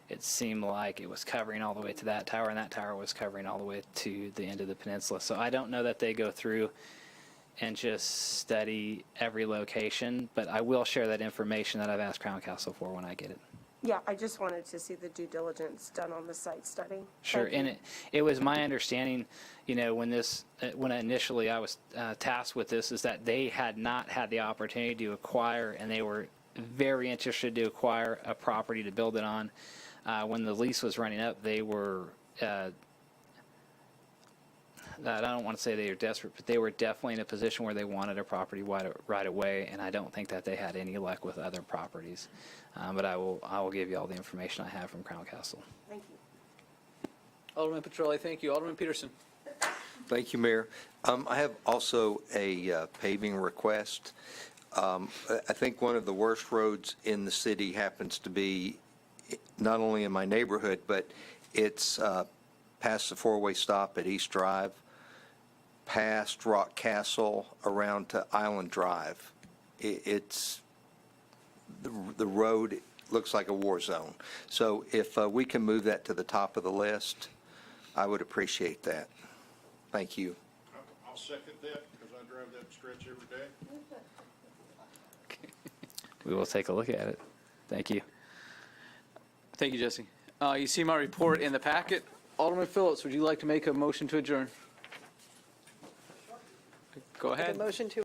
it seemed like it was covering all the way to that tower, and that tower was covering all the way to the end of the peninsula. So I don't know that they go through and just study every location, but I will share that information that I've asked Crown Castle for when I get it. Yeah, I just wanted to see the due diligence done on the site study. Sure, Thank you. and it was my understanding, you know, when initially I was tasked with this, is that they had not had the opportunity to acquire, and they were very interested to acquire a property to build it on. When the lease was running up, they were, I don't want to say they were desperate, but they were definitely in a position where they wanted a property right away, and I don't think that they had any luck with other properties. But I will give you all the information I have from Crown Castle. Thank you. Alderman Petrelli, thank you. Alderman Peterson. Thank you, Mayor. I have also a paving request. I think one of the worst roads in the city happens to be not only in my neighborhood, but it's past the four-way stop at East Drive, past Rock Castle, around to Island Drive. It's the road looks like a war zone. So if we can move that to the top of the list, I would appreciate that. Thank you. I'll second that because I drive that stretch every day. We will take a look at it. Thank you. Thank you, Jesse. You see my report in the packet. Alderman Phillips, would you like to make a motion to adjourn? Go Make a ahead. motion to